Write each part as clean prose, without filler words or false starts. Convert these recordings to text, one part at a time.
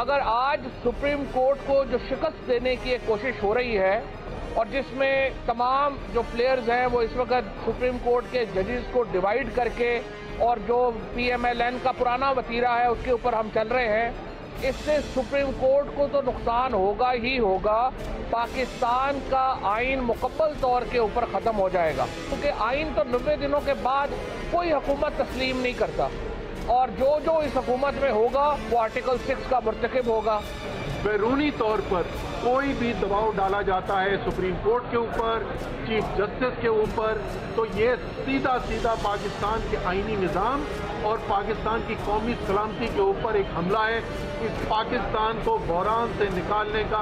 अगर आज supreme court को जो शिकस्त देने की एक कोशिश हो रही है और जिसमें तमाम जो प्लेयर्स हैं वो इस वक्त सुप्रीम कोर्ट के जजेस को डिवाइड करके और जो PMLN का पुराना वतीरा है उसके ऊपर हम चल रहे हैं, इससे सुप्रीम कोर्ट को तो नुकसान होगा ही होगा। पाकिस्तान का आइन मुकम्मल तौर के ऊपर ख़त्म हो जाएगा, क्योंकि आइन तो 90 दिनों के बाद कोई हुकूमत तस्लीम नहीं करता और जो जो इस हुकूमत में होगा वो आर्टिकल 6 का मुर्तकिब होगा। बैरूनी तौर पर कोई भी दबाव डाला जाता है सुप्रीम कोर्ट के ऊपर, चीफ जस्टिस के ऊपर, तो ये सीधा सीधा पाकिस्तान के आईनी निज़ाम और पाकिस्तान की कौमी सलामती के ऊपर एक हमला है। इस पाकिस्तान को बहरान से निकालने का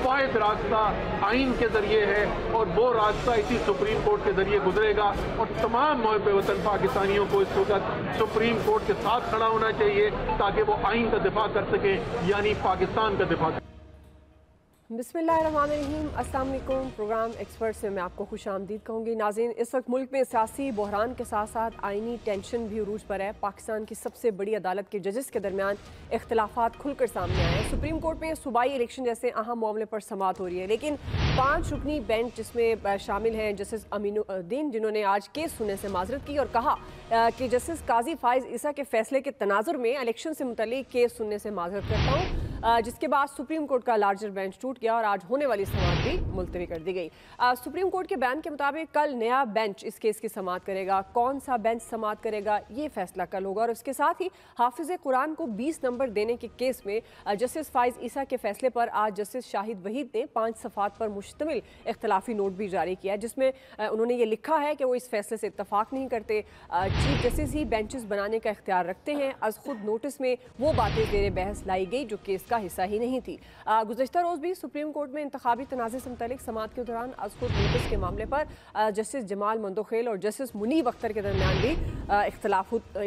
वाहिद रास्ता आइन के जरिए है और वो रास्ता इसी सुप्रीम कोर्ट के जरिए गुजरेगा और तमाम मुहब्बे वतन पाकिस्तानियों को इस वक्त सुप्रीम कोर्ट के साथ खड़ा होना चाहिए ताकि वो आइन का दिफा कर सके, यानी पाकिस्तान का दिफा। बिस्मिल्लाहिर्रहमानिर्रहीम, अस्सलाम वालेकुम। प्रोग्राम एक्सपर्ट से मैं आपको खुश आमदीद कहूँगी। नाज़रीन, इस वक्त मुल्क में सियासी बहरान के साथ साथ आइनी टेंशन भी उरूज पर है। पाकिस्तान की सबसे बड़ी अदालत के जजेस के दरमियान इख्तलाफात खुलकर सामने आए हैं। सुप्रीम कोर्ट में सूबाई इलेक्शन जैसे अहम मामले पर समाअत हो रही है, लेकिन 5 रुकनी बेंच जिसमें शामिल हैं जस्टिस अमीनुद्दीन, जिन्होंने आज केस सुनने से माजरत की और कहा कि जस्टिस काजी फाइज ईसा के फैसले के तनाजुर में इलेक्शन से मुतल्लिक केस सुनने से माजरत करता हूँ, जिसके बाद सुप्रीम कोर्ट का लार्जर बेंच टूट गया और आज होने वाली समाअत भी मुलतवी कर दी गई। सुप्रीम कोर्ट के बयान के मुताबिक कल नया बेंच इस केस की समाअत करेगा। कौन सा बेंच समाअत करेगा ये फैसला कल होगा। और इसके साथ ही हाफिज कुरान को 20 नंबर देने के केस में जस्टिस फाइज ईसा के फैसले पर आज जस्टिस शाहिद वहीद ने 5 सफ़ात पर मुश्तमिल इख्तलाफी नोट भी जारी किया है, जिसमें उन्होंने ये लिखा है कि वो इस फैसले से इत्तफाक नहीं करते। चीफ जस्टिस ही बेंचेस बनाने का इख्तियार रखते हैं। अज खुद नोटिस में वो बातें ज़ेरे बहस लाई गई जो केस का हिस्सा ही नहीं थी। गुज़श्ता रोज़ भी सुप्रीम कोर्ट में इंतखाबी तनाज़े से मुतल्लिक समाअत के दौरान अज खुद नोटिस के मामले पर जस्टिस जमाल मंदोखेल और जस्टिस मुनीब अख्तर के दरमियान भी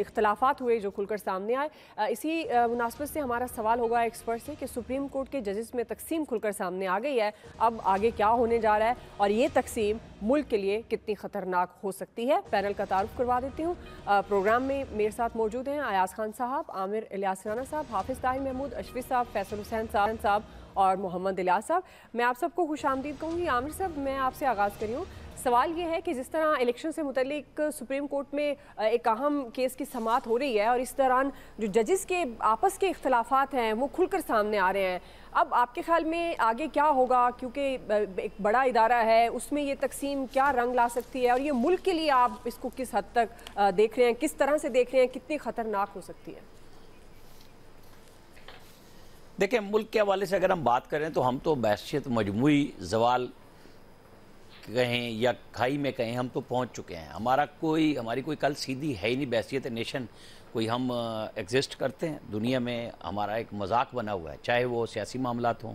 इख्तलाफात हुए जो खुलकर सामने आए। इसी मुनासबत से हमारा सवाल होगा एक्सपर्ट से कि सुप्रीम कोर्ट के जजेस में तकसीम खुलकर सामने आ गई है, अब आगे क्या होने जा रहा है और ये तकसीम मुल्क के लिए कितनी ख़तरनाक हो सकती है। पैनल का तारुफ करवा देती हूँ। प्रोग्राम में मेरे साथ मौजूद हैं अयाज खान साहब, आमिर इलियास राना साहब, हाफिज़ ताहिर महमूद अशफी साहब, फैसल हुसैन साहब और मोहम्मद इलियास साहब। मैं आप सबको खुश आमदीद कहूँगी। आमिर साहब, मैं आपसे आगाज़ करी हूँ। सवाल ये है कि जिस तरह इलेक्शन से मुतल्लिक सुप्रीम कोर्ट में एक अहम केस की समाअत हो रही है और इस दौरान जो जजेस के आपस के इख्तलाफात हैं वो खुलकर सामने आ रहे हैं, अब आपके ख्याल में आगे क्या होगा? क्योंकि एक बड़ा इदारा है, उसमें ये तकसीम क्या रंग ला सकती है और ये मुल्क के लिए आप इसको किस हद तक देख रहे हैं, किस तरह से देख रहे हैं, कितनी ख़तरनाक हो सकती है? देखिए, मुल्क के हवाले से अगर हम बात करें तो हम तो बहसियत मजमूई जवाल कहें या खाई में कहें, हम तो पहुंच चुके हैं। हमारी कोई कल सीधी है ही नहीं बहसियत नेशन। कोई हम एग्जिस्ट करते हैं दुनिया में, हमारा एक मजाक बना हुआ है, चाहे वो सियासी मामलात हों,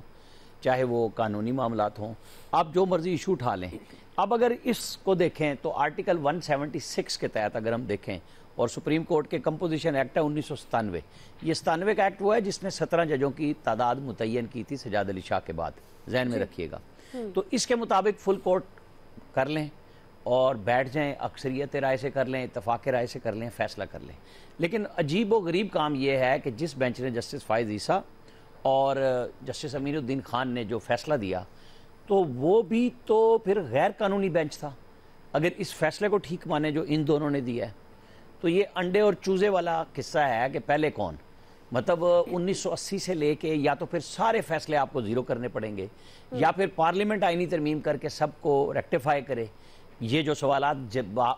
चाहे वो कानूनी मामलात हों, आप जो मर्जी इशू उठा लें। अब अगर इसको देखें तो आर्टिकल 176 के तहत अगर हम देखें, और सुप्रीम कोर्ट के कंपोजिशन एक्ट है 1997, ये 97 का एक्ट वो है जिसने 17 जजों की तादाद मुतय्यन की थी सजाद अली शाह के बाद, जहन में रखिएगा। तो इसके मुताबिक फुल कोर्ट कर लें और बैठ जाएं, अक्सरियत राय से कर लें, इत्तफाक राय से कर लें, फैसला कर लें। लेकिन अजीब व गरीब काम यह है कि जिस बेंच ने जस्टिस फाइज ईसा और जस्टिस अमीनुद्दीन खान ने जो फैसला दिया, तो वो भी तो फिर गैर कानूनी बेंच था। अगर इस फैसले को ठीक माने जो इन दोनों ने दिया है, तो ये अंडे और चूजे वाला किस्सा है कि पहले कौन, मतलब 1980 से लेके या तो फिर सारे फैसले आपको ज़ीरो करने पड़ेंगे या फिर पार्लियामेंट आईनी तरमीम करके सबको रेक्टिफाई करे। ये जो सवालात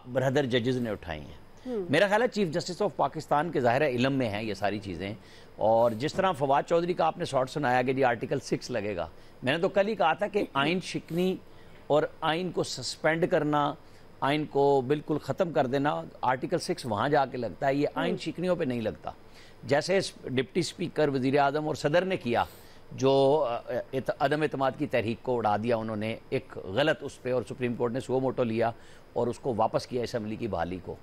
ब्रदर जजेस ने उठाए हैं, मेरा ख्याल है चीफ जस्टिस ऑफ पाकिस्तान के ज़ाहिर इल्म में हैं ये सारी चीज़ें। और जिस तरह फवाद चौधरी का आपने शॉर्ट सुनाया कि जी आर्टिकल 6 लगेगा, मैंने तो कल ही कहा था कि आइन शिकनी और आइन को सस्पेंड करना, आइन को बिल्कुल ख़त्म कर देना, आर्टिकल 6 वहाँ जाके लगता है, ये आइन शिकनियों पे नहीं लगता। जैसे डिप्टी स्पीकर, वज़ीर आज़म और सदर ने किया, जो अदम एतमाद की तहरीक को उड़ा दिया उन्होंने एक गलत उस पर, और सुप्रीम कोर्ट ने सुओ मोटो लिया और उसको वापस किया असम्बली की बहाली को।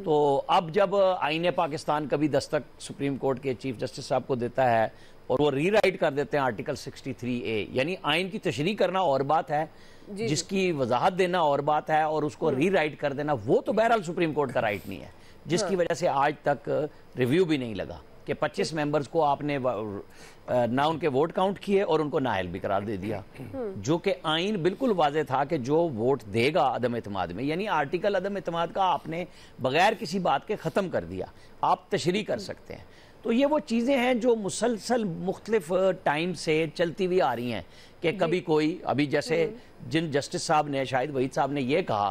तो अब जब आईने पाकिस्तान कभी दस्तक सुप्रीम कोर्ट के चीफ जस्टिस साहब को देता है और वो रीराइट कर देते हैं आर्टिकल 63A, यानी आइन की तशरीह करना और बात है, जिसकी वजाहत देना और बात है, और उसको रीराइट कर देना वो तो बहरहाल सुप्रीम कोर्ट का राइट नहीं है, जिसकी वजह से आज तक रिव्यू भी नहीं लगा कि 25 मेंबर्स को आपने ना उनके वोट काउंट किए और उनको नाअहल भी करार दे दिया, जो कि आइन बिल्कुल वाज़ेह था कि जो वोट देगा अदम एतमाद में, यानी आर्टिकल अदम एतमाद का आपने बगैर किसी बात के ख़त्म कर दिया, आप तशरीह कर सकते हैं। तो ये वो चीज़ें हैं जो मुसलसल मुख्तलिफ टाइम से चलती हुई आ रही हैं कि कभी कोई, अभी जैसे जिन जस्टिस साहब ने, शाहिद वहीद साहब ने ये कहा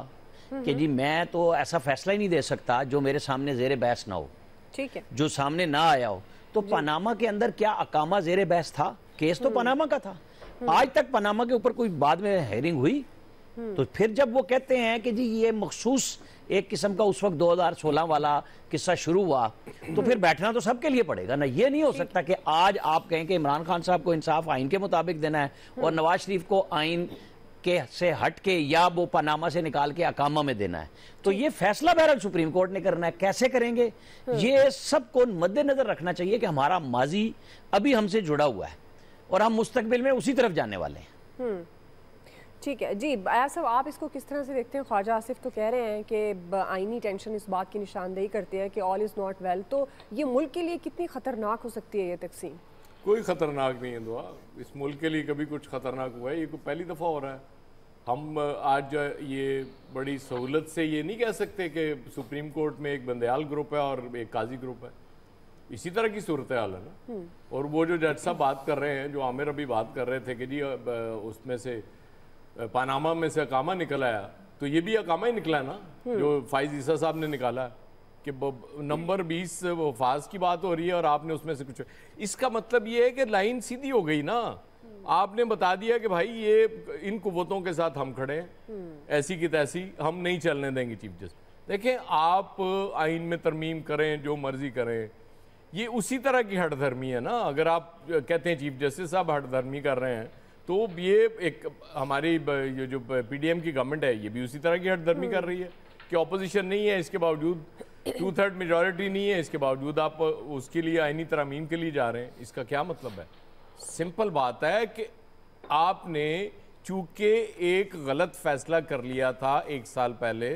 कि जी मैं तो ऐसा फैसला ही नहीं दे सकता जो मेरे सामने ज़ेर बहस ना हो, ठीक है, जो सामने ना आया हो। तो पनामा के अंदर क्या अकामा ज़ेर बहस था? केस तो पनामा का था, आज तक पनामा के ऊपर कोई बाद में हेयरिंग हुई? तो फिर जब वो कहते हैं कि जी ये मखसूस एक किस्म का उस वक्त 2016 वाला किस्सा शुरू हुआ, तो फिर बैठना तो सबके लिए पड़ेगा ना। ये नहीं हो सकता कि आज आप कहें कि इमरान खान साहब को इंसाफ आइन के मुताबिक देना है और नवाज शरीफ को आइन के से हट के या वो पनामा से निकाल के अकामा में देना है। तो ये फैसला बहरहाल सुप्रीम कोर्ट ने करना है, कैसे करेंगे ये सबको मद्देनजर रखना चाहिए कि हमारा माजी अभी हमसे जुड़ा हुआ है और हम मुस्तकबिल में उसी तरफ जाने वाले हैं। ठीक है जी, अयाज साहब आप इसको किस तरह से देखते हैं? ख्वाजा आसिफ तो कह रहे हैं कि आइनी टेंशन इस बात की निशानदेही करते हैं कि ऑल इज़ नॉट वेल, तो ये मुल्क के लिए कितनी ख़तरनाक हो सकती है ये तकसीम? कोई ख़तरनाक नहीं है दुआ, इस मुल्क के लिए कभी कुछ ख़तरनाक हुआ है? ये कोई पहली दफ़ा हो रहा है। हम आज ये बड़ी सहूलत से ये नहीं कह सकते कि सुप्रीम कोर्ट में एक बंदयाल ग्रुप है और एक काजी ग्रुप है, इसी तरह की सूरत हाल है ना। और वो जो जज साहब बात कर रहे हैं, जो आमिर अभी बात कर रहे थे कि जी उसमें से पनामा में से अकामा निकल आया, तो ये भी अकामा ही निकला ना जो फाइज ईसा साहब ने निकाला कि नंबर 20 फाज की बात हो रही है और आपने उसमें से कुछ, इसका मतलब ये है कि लाइन सीधी हो गई ना। आपने बता दिया कि भाई ये इन कुव्वतों के साथ हम खड़े हैं, ऐसी की तैसी हम नहीं चलने देंगे चीफ जस्टिस। देखें, आप आइन में तरमीम करें, जो मर्जी करें, ये उसी तरह की हठधर्मी है ना। अगर आप कहते हैं चीफ जस्टिस साहब हठधर्मी कर रहे हैं, तो ये एक हमारी ये जो पीडीएम की गवर्नमेंट है ये भी उसी तरह की हठधर्मी कर रही है कि ऑपोजिशन नहीं है, इसके बावजूद 2/3 मेजॉरिटी नहीं है, इसके बावजूद आप उसके लिए आइनी तरमीम के लिए जा रहे हैं। इसका क्या मतलब है? सिंपल बात है कि आपने चूंकि एक गलत फैसला कर लिया था 1 साल पहले,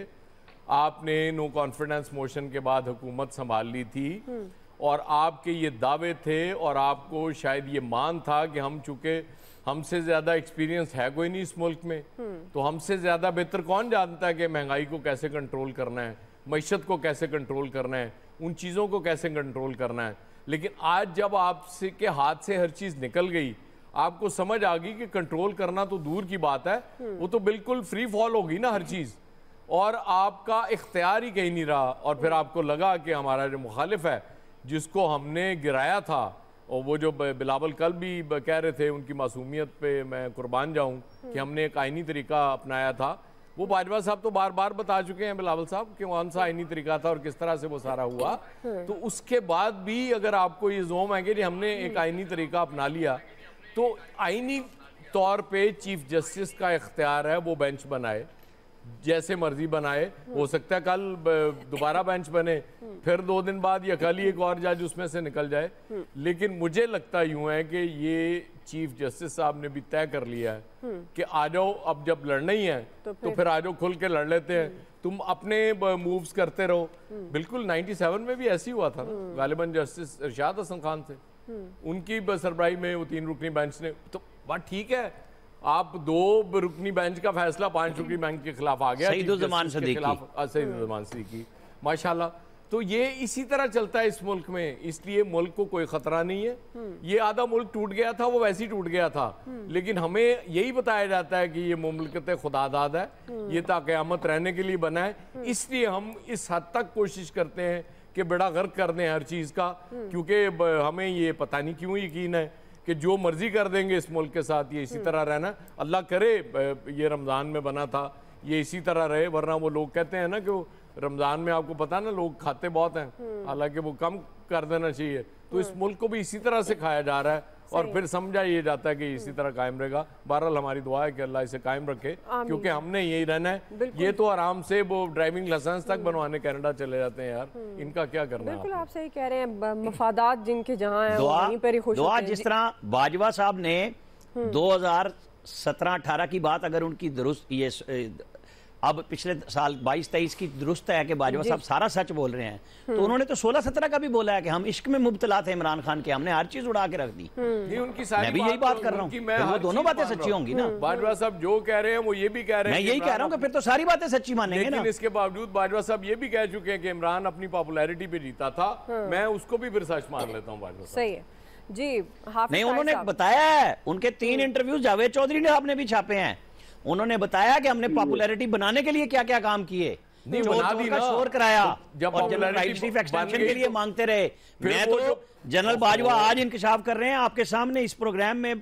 आपने नो कॉन्फिडेंस मोशन के बाद हुकूमत संभाल ली थी और आपके ये दावे थे और आपको शायद ये मान था कि हम चूंकि हमसे ज़्यादा एक्सपीरियंस है कोई नहीं इस मुल्क में, तो हमसे ज़्यादा बेहतर कौन जानता है कि महंगाई को कैसे कंट्रोल करना है, मईशत को कैसे कंट्रोल करना है, उन चीज़ों को कैसे कंट्रोल करना है। लेकिन आज जब आपसे के हाथ से हर चीज़ निकल गई, आपको समझ आ गई कि कंट्रोल करना तो दूर की बात है, वो तो बिल्कुल फ्री फॉल होगी ना हर चीज़, और आपका इख्तियार ही कहीं नहीं रहा। और फिर आपको लगा कि हमारा जो मुखालिफ है जिसको हमने गिराया था, और वो जो बिलावल कल भी कह रहे थे उनकी मासूमियत पे मैं कुर्बान जाऊं कि हमने एक आइनी तरीका अपनाया था, वो बाजवा साहब तो बार बार बता चुके हैं बिलावल साहब कि कौन सा आइनी तरीका था और किस तरह से वो सारा हुआ। तो उसके बाद भी अगर आपको ये जोम है कि हमने एक आइनी तरीका अपना लिया, तो आइनी तौर पे चीफ जस्टिस का इख्तियार है वो बेंच बनाए, जैसे मर्जी बनाए। हो सकता है कल दोबारा बेंच बने, फिर 2 दिन बाद या कल ही एक और जज उसमें से निकल जाए। लेकिन मुझे लगता यूं है कि ये चीफ जस्टिस साहब ने भी तय कर लिया है कि आ जाओ, अब जब लड़ना ही है तो फिर आ जाओ, खुल के लड़ लेते हैं, तुम अपने मूव्स करते रहो। बिल्कुल 97 में भी ऐसे ही हुआ था ना, गालिबन जस्टिस इरशाद हसन खान थे, उनकी सरबराही में वो 3 रुकनी बेंच ने, तो बात ठीक है, आप 2 रुकनी बेंच का फैसला 5 रुकनी बेंच के खिलाफ आ गया, सईदुज़्ज़मान सदीकी माशाल्लाह। तो ये इसी तरह चलता है इस मुल्क में, इसलिए मुल्क को कोई खतरा नहीं है। ये आधा मुल्क टूट गया था, वो वैसे ही टूट गया था, लेकिन हमें यही बताया जाता है कि ये मुमलकत खुदादाद है, ये ताक़यामत रहने के लिए बना है। इसलिए हम इस हद तक कोशिश करते हैं कि बेड़ा गर्क कर दें हर चीज़ का, क्योंकि हमें ये पता नहीं क्यों यकीन है कि जो मर्जी कर देंगे इस मुल्क के साथ, ये इसी तरह रहना। अल्लाह करे ये रमज़ान में बना था, ये इसी तरह रहे, वरना वो लोग कहते हैं ना कि वो रमज़ान में आपको पता ना लोग खाते बहुत हैं, हालांकि वो कम कर देना चाहिए। तो इस मुल्क को भी इसी तरह से खाया जा रहा है और फिर समझा ये जाता है कि इसी तरह कायम रहेगा। बहरहाल हमारी दुआ है कि अल्लाह इसे कायम रखे, क्योंकि हमने यही रहना है। ये तो आराम से वो ड्राइविंग लाइसेंस तक बनवाने कनाडा चले जाते हैं यार, इनका क्या करना है। बिल्कुल आप सही कह रहे हैं, मफादात जिनके जहाँ हैं वहीं पर ही खुश होते हैं। जिस तरह बाजवा साहब ने 2017-18 की बात अगर उनकी दुरुस्त ये अब पिछले साल 22-23 की दुरुस्त है कि बाजवा साहब सारा सच बोल रहे हैं, तो उन्होंने तो 16-17 का भी बोला है कि हम इश्क में मुब्तला थे इमरान खान के, हमने हर चीज उड़ा के रख दी। नहीं, उनकी सारी मैं भी यही बात कर रहा हूँ, वो दोनों बातें सच्ची होंगी ना। बाजवा साहब जो कह रहे हैं वो ये भी कह रहे हैं, मैं यही कह रहा हूँ कि फिर तो सारी बातें सच्ची मानेंगे ना। लेकिन इसके बावजूद बाजवा साहब ये भी कह चुके हैं कि इमरान अपनी पॉपुलैरिटी पे जीता था, मैं उसको भी फिर सच मान लेता हूँ बाजवा साहब। सही है जी। हाफिज नहीं, उन्होंने साहब। बताया है, उनके 3 इंटरव्यूज जावेद चौधरी ने आपने भी छापे हैं, उन्होंने बताया कि हमने पॉपुलैरिटी बनाने के लिए क्या क्या काम किए। नहीं, चोर बना चोर दी का ना। शोर कराया जब और जनरल popularity राइट चीफ बन एक्सटेंशन गई के लिए तो मांगते रहे। फिर मैं वो तो जो- जनरल बाजवा आज इंकशाफ कर रहे हैं आपके सामने इस प्रोग्राम में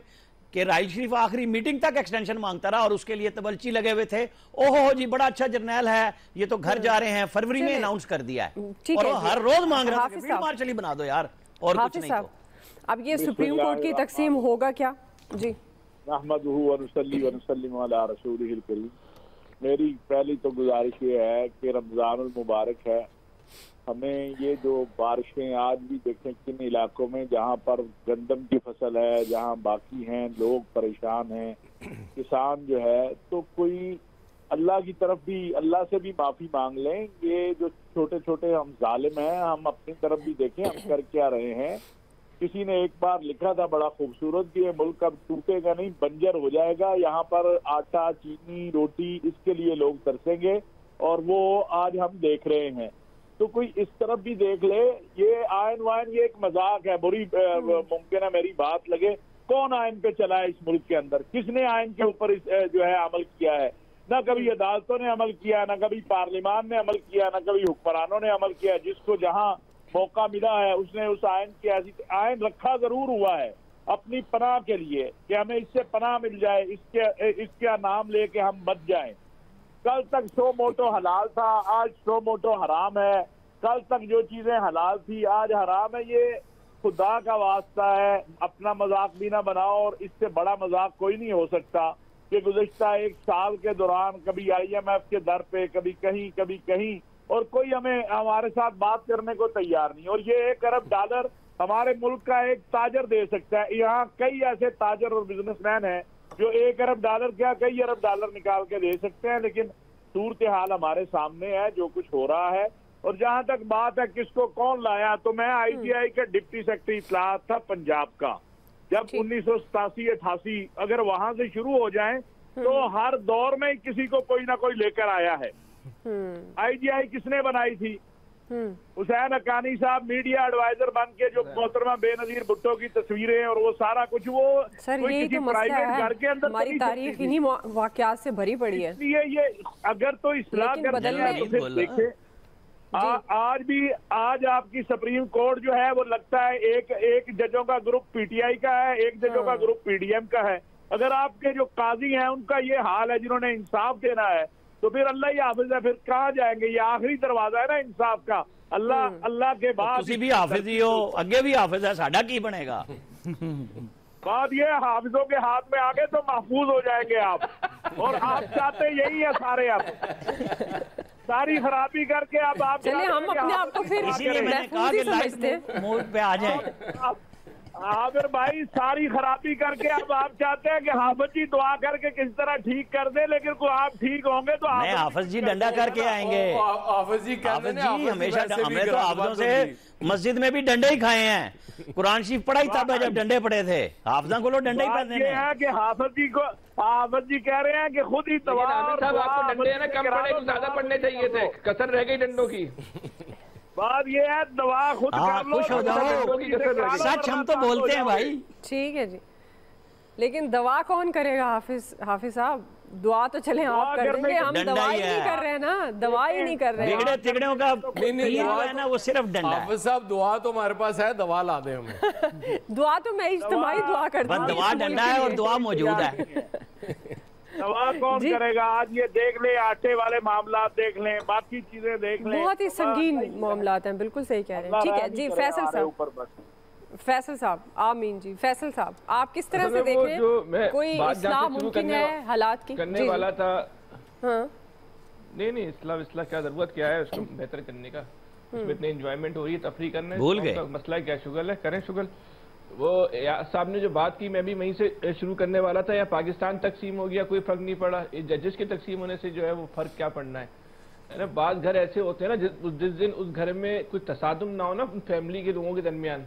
कि राइल शरीफ आखिरी मीटिंग तक एक्सटेंशन मांगता रहा और उसके लिए तबलची लगे हुए थे। ओहो जी बड़ा अच्छा जर्नैल है, ये तो घर जा रहे हैं, फरवरी में चलिए। अनाउंस कर दिया है ठीक और है वो जी। हर रोज मांग रहा था कि हाफिज फील्ड साहब। मार्शल ही बना दो यार, और कुछ हाफिज नहीं। साहब, तो अब ये सुप्रीम कोर्ट की तकसीम होगा क्या जी? नहमदुहु व नुसल्ली व नुसल्लिमु अला रसूलिहिल करीम। मेरी पहली तो गुजारिश ये है कि रमज़ानुल मुबारक है, हमें ये जो बारिशें आज भी देखें किन इलाकों में जहाँ पर गंदम की फसल है, जहाँ बाकी हैं लोग परेशान हैं, किसान जो है, तो कोई अल्लाह की तरफ भी, अल्लाह से भी माफ़ी मांग लें। ये जो छोटे छोटे हम जालिम हैं, हम अपनी तरफ भी देखें हम कर क्या रहे हैं। किसी ने एक बार लिखा था बड़ा खूबसूरत कि ये मुल्क अब टूटेगा नहीं, बंजर हो जाएगा, यहाँ पर आटा चीनी रोटी इसके लिए लोग तरसेंगे, और वो आज हम देख रहे हैं। तो कोई इस तरफ भी देख ले, ये आयन वायन ये एक मजाक है, बुरी मुमकिन है मेरी बात लगे। कौन आयन पे चला है इस मुल्क के अंदर? किसने आयन के ऊपर जो है अमल किया है? ना कभी अदालतों ने अमल किया, ना कभी पार्लियामान ने अमल किया, ना कभी हुक्मरानों ने अमल किया। जिसको जहां मौका मिला है उसने उस आयन की ऐसी आयन रखा जरूर हुआ है अपनी पनाह के लिए कि हमें इससे पनाह मिल जाए, इसका नाम लेके हम बच जाएं। कल तक शो मोटो हलाल था, आज शो मोटो हराम है। कल तक जो चीजें हलाल थी आज हराम है। ये खुदा का वास्ता है, अपना मजाक भी ना बनाओ, और इससे बड़ा मजाक कोई नहीं हो सकता कि गुज़िश्ता 1 साल के दौरान कभी IMF के दर पे, कभी कहीं और कोई हमारे साथ बात करने को तैयार नहीं। और ये $1 अरब हमारे मुल्क का एक ताजर दे सकता है। यहाँ कई ऐसे ताजर और बिजनेसमैन हैं जो $1 अरब क्या कई अरब डॉलर निकाल के दे सकते हैं, लेकिन सूरत हाल हमारे सामने है जो कुछ हो रहा है। और जहां तक बात है किसको कौन लाया, तो मैं IGI का डिप्टी सेक्रेटरी इत्तलात था पंजाब का, जब 1987-88 अगर वहां से शुरू हो जाए तो हर दौर में किसी को कोई ना कोई लेकर आया है। IGI किसने बनाई थी? हुसैन हक्कानी साहब मीडिया एडवाइजर बन के जो मोहतरमा बेनजीर भुट्टो की तस्वीरें और वो सारा कुछ, वो सर कोई यही किसी तो मसला प्राइवेट है, घर के अंदर तो हमारी नहीं तारीख चलती थी। इन्हीं वाकयात से भरी पड़ी है। इसलिए ये अगर तो इस्लाह लेकिन करनी है तो बदलने- फिर देखिए आज आपकी सुप्रीम कोर्ट जो है वो लगता है एक जजों का ग्रुप PTI का है, एक जजों का ग्रुप PDM का है। अगर आपके जो काजी हैं उनका ये हाल है जिन्होंने इंसाफ देना है, तो फिर अल्लाह ही हाफिज है, फिर कहाँ जाएंगे? ये आखिरी दरवाजा है ना इंसाफ का। अल्लाह के बाद ਤੁਸੀਂ भी हाफिज ही हो, अगे भी हाफिज है, साडा की बनेगा? बात ये हाफिजों के हाथ में आ गए तो महफूज हो जाएंगे आप, और आप चाहते यही है सारे। आप सारी खराबी करके अब आप चलिए हम अपने आप को फिर इसीलिए मैंने कहा महफूज ही कि समझते हैं। लाइफ मोड पे आ जाए। आबिर भाई सारी खराबी करके अब आप चाहते हैं कि हाफिज जी दुआ करके किस तरह ठीक कर दे, लेकिन को आप ठीक होंगे तो नहीं, हाफिज जी डंडा करके आएंगे। हाफिज जी हाफिज जी हमेशा हमने तो हाफिजों से मस्जिद में भी डंडे ही खाए हैं। कुरान शरीफ पढ़ा ही तब है जब डंडे पड़े थे। हाफिजा को लोग डंडे ही बात पढ़ते ये है कि हाफिज जी कह रहे हैं कि खुद ही लेकिन आमिर साहब आपको डंडे ना कम पड़े, कुछ ज्यादा पड़ने चाहिए थे, कसर रह गई डंडों की। बात ये है दवा खुद कर लो, खुश हो जाओ, सच हम तो बोलते हैं भाई। ठीक है जी, लेकिन दवा कौन करेगा? हाफिज साहब दुआ तो चले आप कर देंगे, हम डंडा दवा ही ही नहीं है। कर रहे हैं ना, दवा ही नहीं कर रहे हैं। बिगड़े तिगड़ों का नहीं, पीर जो है ना वो सिर्फ डंडा है। हाफिज साहब दुआ तो हमारे पास है, दवा ला दे हमें। दुआ तो मैं इज्तिमाई दुआ करती बस हूँ। दवा डंडा है और दुआ मौजूद है। दवा कौन करेगा? आज ये देख ले, आटे वाले मामला देख लें, बाकी चीजें देख लें, बहुत ही संगीन मामलात हैं, बिल्कुल सही कह रहे हैं। ठीक है जी, फैसल साहब आमीन जी। फैसल साहब आप किस तरह से देख रहे हैं? कोई इस्लाह मुमकिन है हालात की करने वाला था? हाँ नहीं इस्लाह क्या जरूरत क्या है उसको बेहतर करने का? उसमें इतनी एंजॉयमेंट हो रही है, तफरी करना है, भूल गए मसला क्या? शुगल है, करें शुगल। वो साहब ने जो बात की मैं भी वहीं से शुरू करने वाला था। या पाकिस्तान तकसीम हो गया कोई फर्क नहीं पड़ा, जजेस के तकसीम होने से जो है वो फर्क क्या पड़ना है ना। बाद घर ऐसे होते हैं ना जिस दिन उस घर में कोई तसादुम ना हो ना फैमिली के लोगों के दरमियान,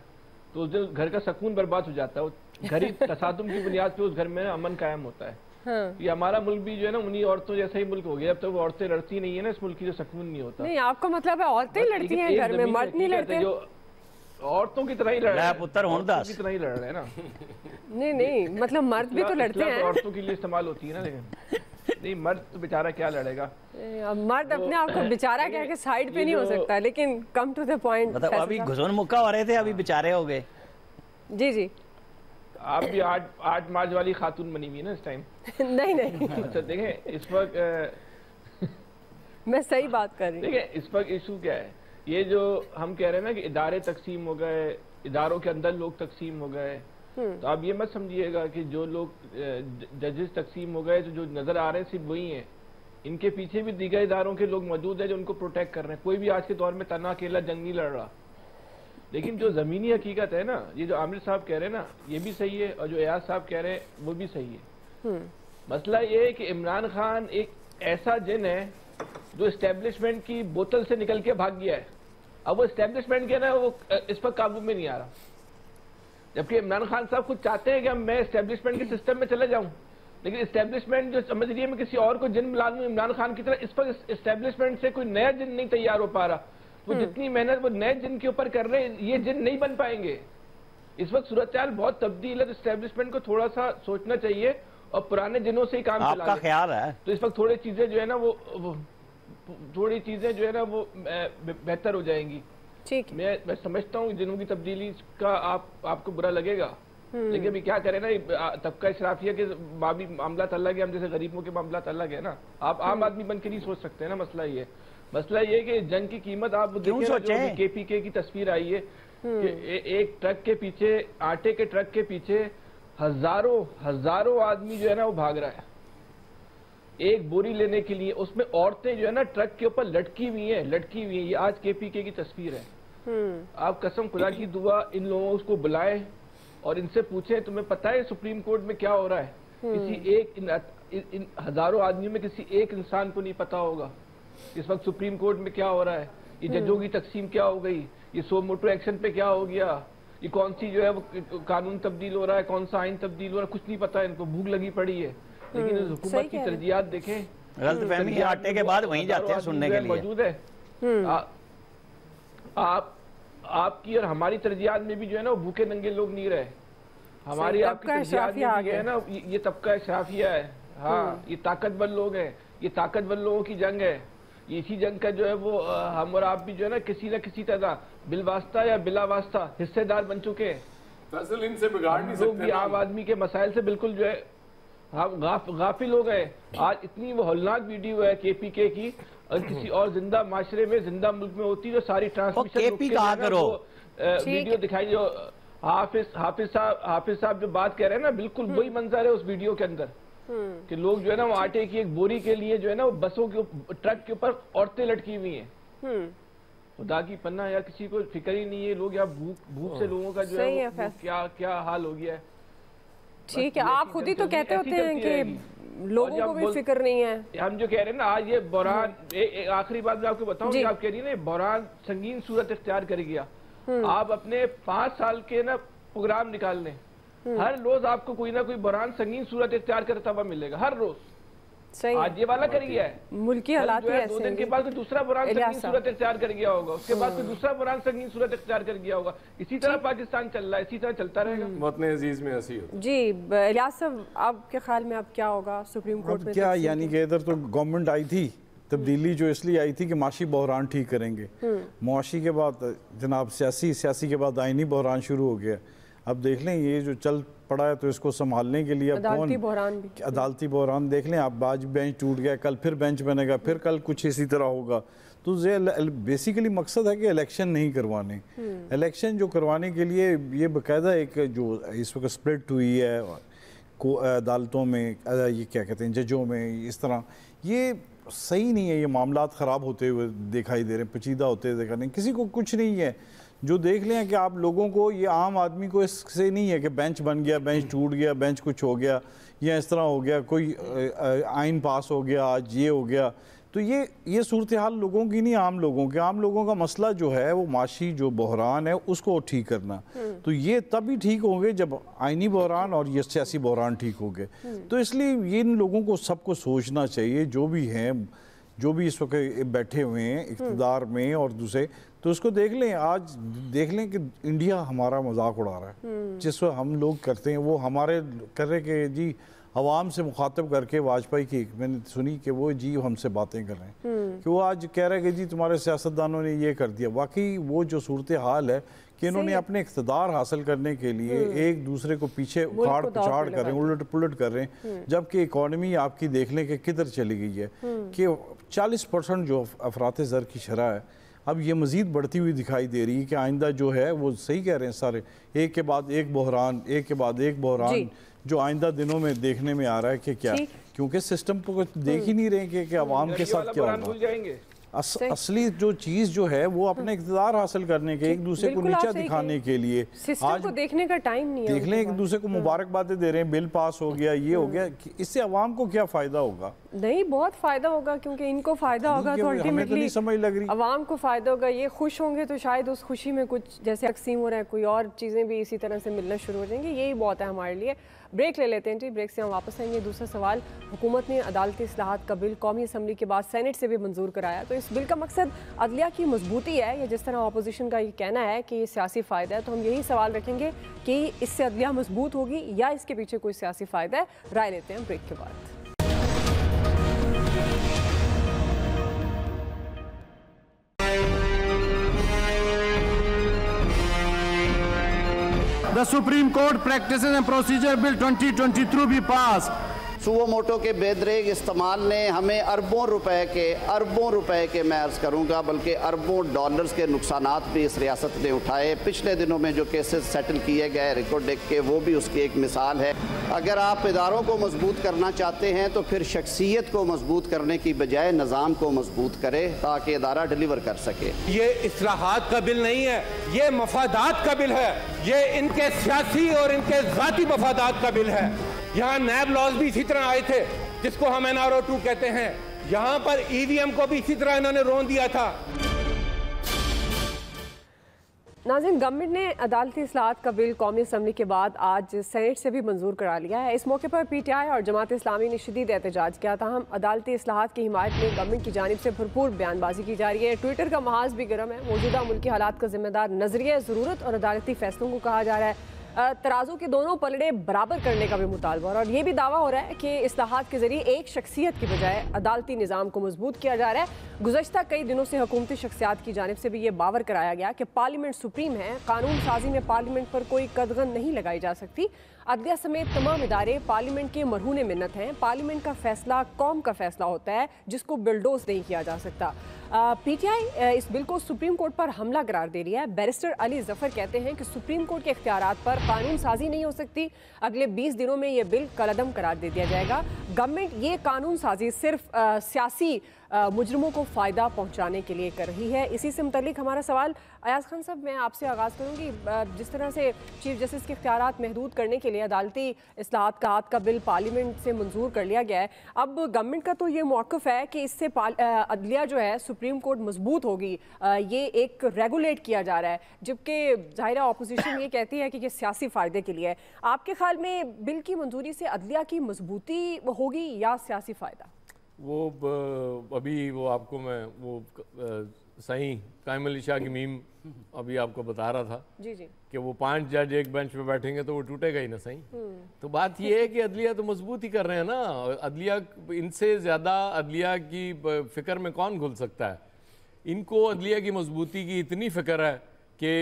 तो उस दिन घर का सुकून बर्बाद हो जाता है। वो घर ही तसादुम की बुनियाद पे उस घर में अमन कायम होता है। हाँ। ये हमारा मुल्क भी जो है ना उन्हीं औरतों जैसा ही मुल्क हो गया। अब तो वो औरतें लड़ती नहीं है ना, इस मुल्क की जो सुकून नहीं होता। नहीं, आपका मतलब है औरतें लड़ती हैं घर में, मर्द नहीं लड़ते? जो औरतों की तरह ही लड़ रहे हैं, पुत्र होनदास की तरह ही लड़ रहे हैं ना। नहीं मतलब मर्द भी तो लड़ते हैं। औरतों के लिए इस्तेमाल होती है ना, लेकिन नहीं मर्द तो बेचारा क्या लड़ेगा। मर्द अपने आप को बेचारा कह के साइड पे नहीं हो सकता। लेकिन कम टू द पॉइंट, मतलब अभी घुसोन मुक्का हो रहे थे, अभी बेचारे हो गए। जी जी, आप भी 8 मार्च वाली खातून बनी हुई है ना इस टाइम। नहीं नहीं, अच्छा देखें इस वक्त मैं सही बात कर रही हूँ। देखें इस वक्त इशू क्या है, ये जो हम कह रहे हैं ना कि इदारे तकसीम हो गए, इदारों के अंदर लोग तकसीम हो गए, तो आप ये मत समझिएगा कि जो लोग जजेस तकसीम हो गए तो जो नजर आ रहे हैं सिर्फ वही हैं। इनके पीछे भी दीगर इदारों के लोग मौजूद हैं जो उनको प्रोटेक्ट कर रहे हैं। कोई भी आज के दौर में तना अकेला जंग नहीं लड़ रहा। लेकिन जो जमीनी हकीकत है ना, ये जो आमिर साहब कह रहे हैं ना, ये भी सही है, और जो एयाज साहब कह रहे हैं वो भी सही है। मसला ये है कि इमरान खान एक ऐसा जिन है जो एस्टेब्लिशमेंट की बोतल से निकल के भाग गया है। अब वो एस्टेब्लिशमेंट के ना वो इस पर काबू में नहीं आ रहा, जबकि इमरान खान साहब खुद चाहते हैं कि मैं एस्टेब्लिशमेंट के सिस्टम में चले जाऊं, लेकिन एस्टेब्लिशमेंट जो समझ रही है मैं किसी और को जिन मिला लूं इमरान खान की तरह, इस पर एस्टेब्लिशमेंट से कोई नया जिन नहीं तैयार हो पा रहा। वो जितनी मेहनत वो नए जिन के ऊपर कर रहे हैं, ये जिन नहीं बन पाएंगे। इस वक्त सूरत हाल बहुत तब्दील है, तो एस्टेब्लिशमेंट को थोड़ा सा सोचना चाहिए और पुराने जिनों से ही काम चला। आपका ख्याल है? तो इस वक्त थोड़ी चीजें जो है ना वो थोड़ी चीजें जो है ना वो बेहतर हो जाएंगी। ठीक, मैं समझता हूँ जिनों की तब्दीली का आपको बुरा लगेगा, लेकिन अभी क्या करें ना, तबका इशराफिया के बाबी मामला अलग है, हम जैसे गरीबों के मामला अलग है ना। आप आम आदमी बन के नहीं सोच सकते ना। मसला ये कि जंग की कीमत आप देखें, केपीके की तस्वीर आई है कि एक ट्रक के पीछे, आटे के ट्रक के पीछे हजारों आदमी जो है ना वो भाग रहा है एक बोरी लेने के लिए। उसमें औरतें जो है ना ट्रक के ऊपर लटकी हुई हैं। ये आज केपीके की तस्वीर है। आप कसम खुदा की दुआ इन लोगों को बुलाएं और इनसे पूछें तुम्हें पता है सुप्रीम कोर्ट में क्या हो रहा है। किसी एक इन हजारों आदमियों में किसी एक इंसान को नहीं पता होगा इस वक्त सुप्रीम कोर्ट में क्या हो रहा है, ये जजों की तकसीम क्या हो गई, ये सो मोटो एक्शन पे क्या हो गया, ये कौन सी जो है वो कानून तब्दील हो रहा है, कौन सा आइन तब्दील हो रहा है, कुछ नहीं पता। इनको भूख लगी पड़ी है। लेकिन हुकूमत की तरजीहात देखें, गलतफहमी आटे के बाद वहीं जाते हैं सुनने के लिए मौजूद है। आपकी और हमारी तरजीहात में भी जो है ना वो भूखे नंगे लोग नहीं रहे। हमारी आपकी तरजीहात में भी है ना ये तबका इशराफिया है। हाँ, ये ताकतवर लोग हैं, ये ताकतवर लोगों की जंग है। इसी जंग का जो है वो हम और आप भी जो है ना किसी तरह बिलवास्ता या बिला वास्ता हिस्सेदार बन चुके हैं। फैसल इनसे बिगाड़ नहीं सकते। लोग भी आम आदमी के मसाइल से बिल्कुल जो है हम गाफिल हो गए। आज इतनी वो हौलनाक वीडियो है केपीके की, और किसी और जिंदा माशरे में, जिंदा मुल्क में होती जो सारी ट्रांसमिशन वीडियो दिखाई। जो हाफिज साहब जो बात कह रहे हैं ना, बिल्कुल वही मंजर है उस वीडियो के अंदर कि लोग जो है ना वो आटे की एक बोरी के लिए जो है ना वो बसों के ट्रक के ऊपर औरतें लटकी हुई हैं। खुदा की पन्ना यार, किसी को फिक्र ही नहीं है। लोग यार भूख से लोगों का जो है क्या हाल हो गया है। ठीक है, आप खुद ही तो कहते होते हैं कि लोगों को भी फिक्र नहीं है। हम जो कह रहे हैं ना आज ये बहरान, आखिरी बात मैं आपको बताऊं, आप कह रही है ना बहरान संगीन सूरत इख्तियार कर गया। आप अपने 5 साल के ना प्रोग्राम निकाल लें, हर रोज आपको कोई ना कोई बहरान संगीन सूरत इख्तियार करता हुआ मिलेगा, हर रोज। सही, आज ये वाला कर गया है, मुल्की हालात ऐसे हैं। 2 दिन के बाद दूसरा बुरान संगीन सूरत इख्तियार कर गया होगा, उसके बाद दूसरा बुरान संगीन सूरत इख्तियार कर गया होगा। इसी तरह पाकिस्तान चल रहा है, इसी तरह चलता रहेगा। वतन अजीज में हंसी होती। जी इलियास साहब, आपके ख्याल में अब क्या होगा सुप्रीम कोर्ट में? क्या यानी कि इधर तो गवर्नमेंट आई थी, तब्दीली जो इसलिए आई थी कि माशी बहरान ठीक करेंगे। मुआशी के बाद जनाब सियासी के बाद आइनी बहरान शुरू हो गया। अब देख लें ये जो चल पड़ा है तो इसको संभालने के लिए अदालती बहरान भी, अदालती बहरान देख लें। अब आज बेंच टूट गया, कल फिर बेंच बनेगा, फिर कल कुछ इसी तरह होगा। तो बेसिकली मकसद है कि इलेक्शन नहीं करवाने। इलेक्शन जो करवाने के लिए ये बाकायदा एक जो इस वक्त स्प्लिट हुई है अदालतों में, ये क्या कहते हैं जजों में, इस तरह ये सही नहीं है। ये मामलात ख़राब होते हुए दिखाई दे रहे हैं, पेचीदा होते हुए दिखा रहे हैं। किसी को कुछ नहीं है, जो देख लें कि आप लोगों को, ये आम आदमी को इससे नहीं है कि बेंच बन गया, बेंच टूट गया, बेंच कुछ हो गया या इस तरह हो गया, कोई आइन पास हो गया, आज ये हो गया। तो ये सूरत हाल लोगों की नहीं, आम लोगों के। आम लोगों का मसला जो है वो माशी जो बहरान है उसको ठीक करना। तो ये तभी ठीक होंगे जब आइनी बहरान और ये सियासी बहरान ठीक होंगे। तो इसलिए ये इन लोगों को सबको सोचना चाहिए, जो भी हैं, जो भी इस वक्त बैठे हुए हैं इक़्तिदार में और दूसरे, तो उसको देख लें, आज देख लें कि इंडिया हमारा मजाक उड़ा रहा है। जिस वक्त हम लोग करते हैं वो हमारे कर रहे कि जी अवाम से मुखातब करके वाजपेयी की मैंने सुनी कि वो जी हमसे बातें कर रहे हैं कि वो आज कह रहे हैं कि जी तुम्हारे सियासतदानों ने ये कर दिया। वाकई वो जो सूरत हाल है कि इन्होंने अपने इक़्तिदार हासिल करने के लिए एक दूसरे को पीछे उखाड़ पुछाड़ कर रहे हैं, उलट पुलट कर रहे हैं, जबकि इकॉनमी आपकी देख लें कि किधर चली गई है कि 40% जो अफरात ज़र की शरह है अब ये मज़ीद बढ़ती हुई दिखाई दे रही है कि आइंदा जो है वो सही कह रहे हैं सारे, एक के बाद एक बहरान, एक के बाद एक बहरान जो आइंदा दिनों में देखने में आ रहा है कि क्या, क्योंकि सिस्टम को देख ही नहीं रहे कि आवाम के साथ क्या होगा। असली जो चीज जो है वो अपने इक़्तिदार हासिल करने के, एक दूसरे को नीचा दिखाने के लिए आज को देखने का टाइम नहीं है। देख लें, एक दूसरे को मुबारकबादें दे रहे हैं, बिल पास हो गया, ये हो गया, इससे अवाम को क्या फायदा होगा? नहीं, बहुत फायदा होगा, क्योंकि इनको फायदा होगा तो अल्टीमेटली समझ लग रही अवाम को फायदा होगा। ये खुश होंगे तो शायद उस खुशी में कुछ जैसे तकसीम हो रहा है, कोई और चीज़ें भी इसी तरह से मिलना शुरू हो जाएंगी। यही बहुत है हमारे लिए। ब्रेक ले लेते हैं जी, ब्रेक से हम वापस आएंगे। दूसरा सवाल, हुकूमत ने अदालती इस्लाहात का बिल कौमी असम्बली के बाद सेनेट से भी मंजूर कराया, तो इस बिल का मकसद अदलिया की मजबूती है या जिस तरह अपोजिशन का ये कहना है कि ये सियासी फ़ायदा है, तो हम यही सवाल रखेंगे कि इससे अदलिया मजबूत होगी या इसके पीछे कोई सियासी फ़ायदा है। राय लेते हैं ब्रेक के बाद। The Supreme Court Practices and Procedure Bill 2022 भी पास। सुओ मोटो के बेदरेग इस्तेमाल ने हमें अरबों रुपए के मैं अर्ज़ करूँगा बल्कि अरबों डॉलर्स के नुकसानात भी इस रियासत ने उठाए। पिछले दिनों में जो केसेस सेटल किए गए रिकॉर्ड डेक के, वो भी उसकी एक मिसाल है। अगर आप इदारों को मजबूत करना चाहते हैं तो फिर शख्सियत को मजबूत करने की बजाय निज़ाम को मजबूत करें ताकि इदारा डिलीवर कर सके। ये इस्लाहात का बिल नहीं है, ये मफादात का बिल है। ये इनके सियासी और इनके ज़ाती मफादात का बिल है। यहाँ नैब लॉज भी इसी तरह आए थे जिसको हम NRO2 कहते हैं। यहाँ पर EVM को भी इसी तरह इन्होंने रोन दिया था। नाज़रीन, गवर्नमेंट ने अदालती इस्लाहात का बिल कौमी असम्बली के बाद आज सेनेट से भी मंजूर करा लिया है। इस मौके पर PTI और जमात इस्लामी ने शदीद एहतजाज किया था। हम अदालती इस्लाहात की हिमायत में गवर्नमेंट की जानिब से भरपूर बयानबाजी की जा रही है। ट्विटर का महाज भी गर्म है। मौजूदा मुल्की हालात का जिम्मेदार नजरिया ज़रूरत और अदालती फैसलों को कहा जा रहा है। तराजू के दोनों पलड़े बराबर करने का भी मुतालबा और ये भी दावा हो रहा है कि इस्लाहात के जरिए एक शख्सियत की बजाय अदालती निज़ाम को मजबूत किया जा रहा है। गुज़श्ता कई दिनों से हुकूमती शख्सियात की जानिब से भी ये बावर कराया गया कि पार्लियामेंट सुप्रीम है, कानून साजी में पार्लियामेंट पर कोई कदगन नहीं लगाई जा सकती। अदलिया समेत तमाम इदारे पार्लियामेंट के मरहून मिन्नत हैं। पार्लियामेंट का फैसला कौम का फैसला होता है जिसको बिल्डोज नहीं किया जा सकता। PTI इस बिल को सुप्रीम कोर्ट पर हमला करार दे रही है। बैरिस्टर अली जफर कहते हैं कि सुप्रीम कोर्ट के इख्तियारात पर कानून साजी नहीं हो सकती। अगले 20 दिनों में ये बिल कलअदम करार दे दिया जाएगा। गवर्नमेंट ये कानून साजी सिर्फ सियासी मुजरमों को फ़ायदा पहुंचाने के लिए कर रही है। इसी से मुतल्लिक हमारा सवाल, अयाज खान साहब, मैं आपसे आगाज़ करूंगी। जिस तरह से चीफ जस्टिस के इख्तियारात महदूद करने के लिए अदालती इस्लाहात का बिल पार्लियामेंट से मंजूर कर लिया गया है, अब गवर्नमेंट का तो ये मौक़िफ़ है कि इससे अदलिया जो है सुप्रीम कोर्ट मजबूत होगी, ये एक रेगुलेट किया जा रहा है, जबकि ज़ाहिर अपोजिशन ये कहती है कि ये सियासी फ़ायदे के लिए है। आपके ख्याल में बिल की मंजूरी से अदलिया की मजबूती होगी या सियासी फ़ायदा? वो अभी वो आपको मैं वो सही कायम अली शाह की मीम अभी आपको बता रहा था जी कि वो 5 जज एक बेंच पे बैठेंगे तो वो टूटेगा ही ना सही। तो बात ये है कि अदलिया तो मजबूत ही कर रहे हैं ना। अदलिया, इनसे ज़्यादा अदलिया की फ़िक्र में कौन घुल सकता है। इनको अदलिया की मजबूती की इतनी फ़िक्र है कि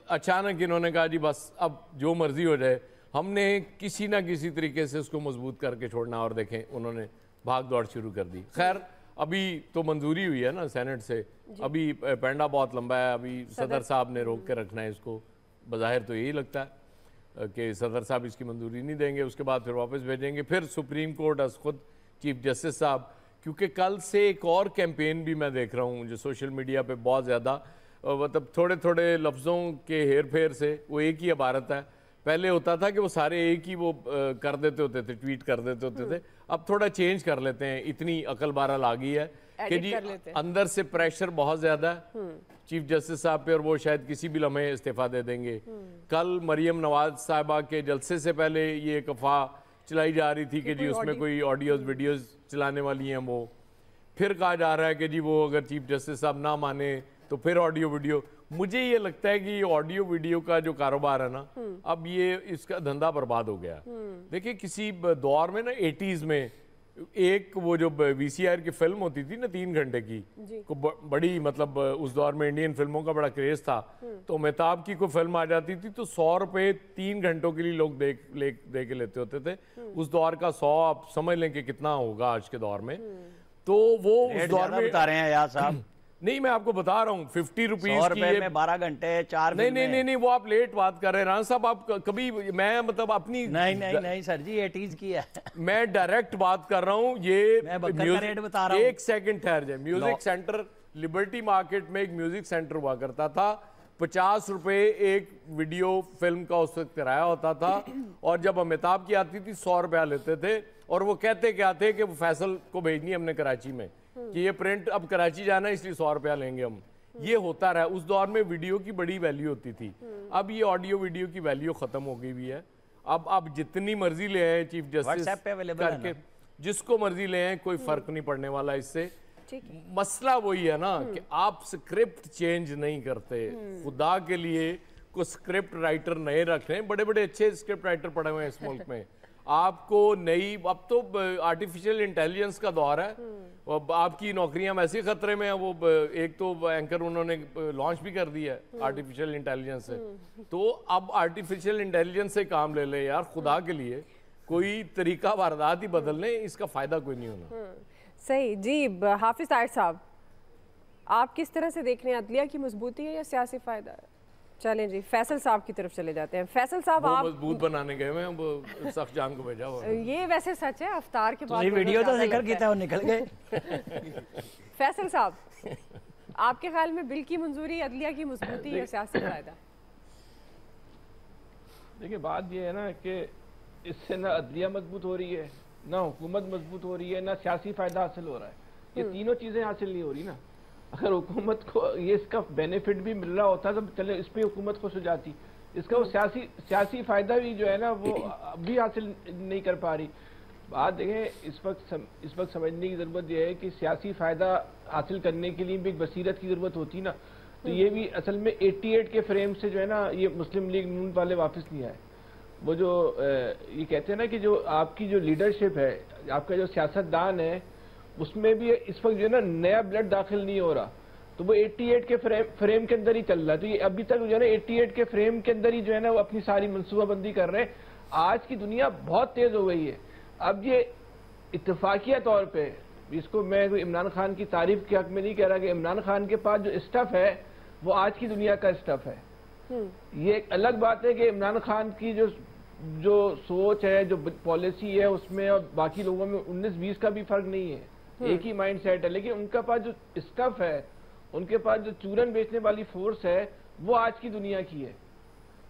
अचानक इन्होंने कहा जी बस अब जो मर्ज़ी हो जाए, हमने किसी ना किसी तरीके से उसको मजबूत करके छोड़ना। और देखें उन्होंने भाग दौड़ शुरू कर दी। खैर अभी तो मंजूरी हुई है ना सेनेट से, अभी पेंडा बहुत लंबा है। अभी सदर साहब ने रोक के रखना है इसको। बज़ाहिर तो यही लगता है कि सदर साहब इसकी मंजूरी नहीं देंगे, उसके बाद फिर वापस भेजेंगे, फिर सुप्रीम कोर्ट अस खुद चीफ जस्टिस साहब। क्योंकि कल से एक और कैंपेन भी मैं देख रहा हूँ जो सोशल मीडिया पे बहुत ज़्यादा मतलब थोड़े थोड़े लफ्ज़ों के हेर फेर से वो एक ही इबारत है। पहले होता था कि वो सारे एक ही वो कर देते होते थे, ट्वीट कर देते होते थे। अब थोड़ा चेंज कर लेते हैं, इतनी अकल बहरहाल आ गई है कि जी अंदर से प्रेशर बहुत ज़्यादा है चीफ जस्टिस साहब पे, और वो शायद किसी भी लम्हे इस्तीफा दे देंगे। कल मरियम नवाज साहिबा के जलसे से पहले ये एक अफवाह चलाई जा रही थी कि जी उसमें कोई ऑडियोज वीडियोज चलाने वाली हैं। वो फिर कहा जा रहा है कि जी वो अगर चीफ जस्टिस साहब ना माने तो फिर ऑडियो वीडियो। मुझे ये लगता है कि ये ऑडियो वीडियो का जो कारोबार है ना, अब ये इसका धंधा बर्बाद हो गया। देखिए किसी दौर में ना 80s में एक वो जो VCR की फिल्म होती थी ना 3 घंटे की, को बड़ी मतलब उस दौर में इंडियन फिल्मों का बड़ा क्रेज था। तो अमिताभ की कोई फिल्म आ जाती थी तो 100 रुपए 3 घंटों के लिए लोग दे के लेते होते थे। उस दौर का 100 आप समझ लें कि कितना होगा आज के दौर में। तो वो उस दौर में बता रहे हैं यार साहब। नहीं, मैं आपको बता रहा हूँ 50 रुपीज की में 12 घंटे 4 नहीं, वो आप लेट बात कर रहे हैं राना साहब। आप कभी मैं मतलब अपनी नहीं सर जी 80s की है। मैं डायरेक्ट बात कर रहा हूँ। ये मैं रेट बता रहा हूँ। एक सेकंड ठहर जाए। म्यूजिक सेंटर लिबर्टी मार्केट में एक म्यूजिक सेंटर हुआ करता था। 50 रुपए एक वीडियो फिल्म का उस वक्त किराया होता था, और जब अमिताभ की आती थी 100 रुपया लेते थे। और वो कहते क्या थे कि वो फैसल को भेजनी हमने कराची में कि ये प्रिंट अब कराची जाना इसलिए 100 रुपया लेंगे हम। ये होता रहा। उस दौर में वीडियो की बड़ी वैल्यू होती थी। अब ये ऑडियो वीडियो की वैल्यू खत्म हो गई हुई है। अब आप जितनी मर्जी ले आए चीफ जस्टिस करके, जिसको मर्जी ले आए, कोई फर्क नहीं पड़ने वाला इससे। मसला वही है ना कि आप स्क्रिप्ट चेंज नहीं करते। खुदा के लिए कोई स्क्रिप्ट राइटर नए रख रहे हैं, बड़े बड़े अच्छे स्क्रिप्ट राइटर पड़े हुए हैं इस मुल्क में। आपको नई, अब तो आर्टिफिशियल इंटेलिजेंस का दौर है, आपकी नौकरियां वैसे खतरे में है। वो एक तो एंकर उन्होंने लॉन्च भी कर दिया है आर्टिफिशियल इंटेलिजेंस से। तो अब आर्टिफिशियल इंटेलिजेंस से काम ले ले यार, खुदा के लिए कोई तरीका वारदात ही बदल लें, इसका फायदा कोई नहीं होना। सही जी। हाफिज ताहिर साहब, आप किस तरह से देख रहे हैं, अदलिया की मजबूती है या सियासी फायदा है? चलें जी, फैसल साहब की तरफ चले जाते हैं। फैसल साहब, आप मजबूत बनाने गए हैं, सख्त जान को भेजा हुआ। ये वैसे सच है, अफ्तार के बाद वीडियो तो जिक्र किया था और निकल गए। फैसल साहब, आपके ख्याल में बिल की मंजूरी अदलिया की मजबूती या सियासी फायदा? देखिए बात ये है ना कि इससे ना अदलिया मजबूत हो रही है, ना हुकूमत मजबूत हो रही है, ना सियासी फायदा हासिल हो रहा है। ये तीनों चीजें हासिल नहीं हो रही ना। अगर हुकूमत को ये इसका बेनिफिट भी मिल रहा होता तो चले इस पे हुकूमत खुश हो जाती। इसका वो सियासी फायदा भी जो है ना वो अभी हासिल नहीं कर पा रही। बात देखें, इस वक्त समझने की ज़रूरत यह है कि सियासी फ़ायदा हासिल करने के लिए भी एक बसीरत की ज़रूरत होती ना। तो ये भी असल में 88 के फ्रेम से जो है ना ये मुस्लिम लीग नून वाले वापस नहीं आए। वो जो ये कहते हैं ना कि जो आपकी जो लीडरशिप है, आपका जो सियासतदान है, उसमें भी इस वक्त जो है ना नया ब्लड दाखिल नहीं हो रहा। तो वो 88 के फ्रेम के अंदर ही चल रहा है। तो ये अभी तक जो है ना 88 के फ्रेम के अंदर ही जो है ना वो अपनी सारी मनसूबाबंदी कर रहे हैं। आज की दुनिया बहुत तेज हो गई है। अब ये इत्तेफाकिया तौर पे, इसको मैं इमरान खान की तारीफ के हक में नहीं कह रहा कि इमरान खान के पास जो स्टफ है वो आज की दुनिया का स्टफ है। ये एक अलग बात है कि इमरान खान की जो सोच है, जो पॉलिसी है, उसमें और बाकी लोगों में 19-20 का भी फर्क नहीं है, एक ही माइंड सेट है। लेकिन उनका पास जो स्टफ है, उनके पास जो चूरन बेचने वाली फोर्स है, वो आज की दुनिया की है।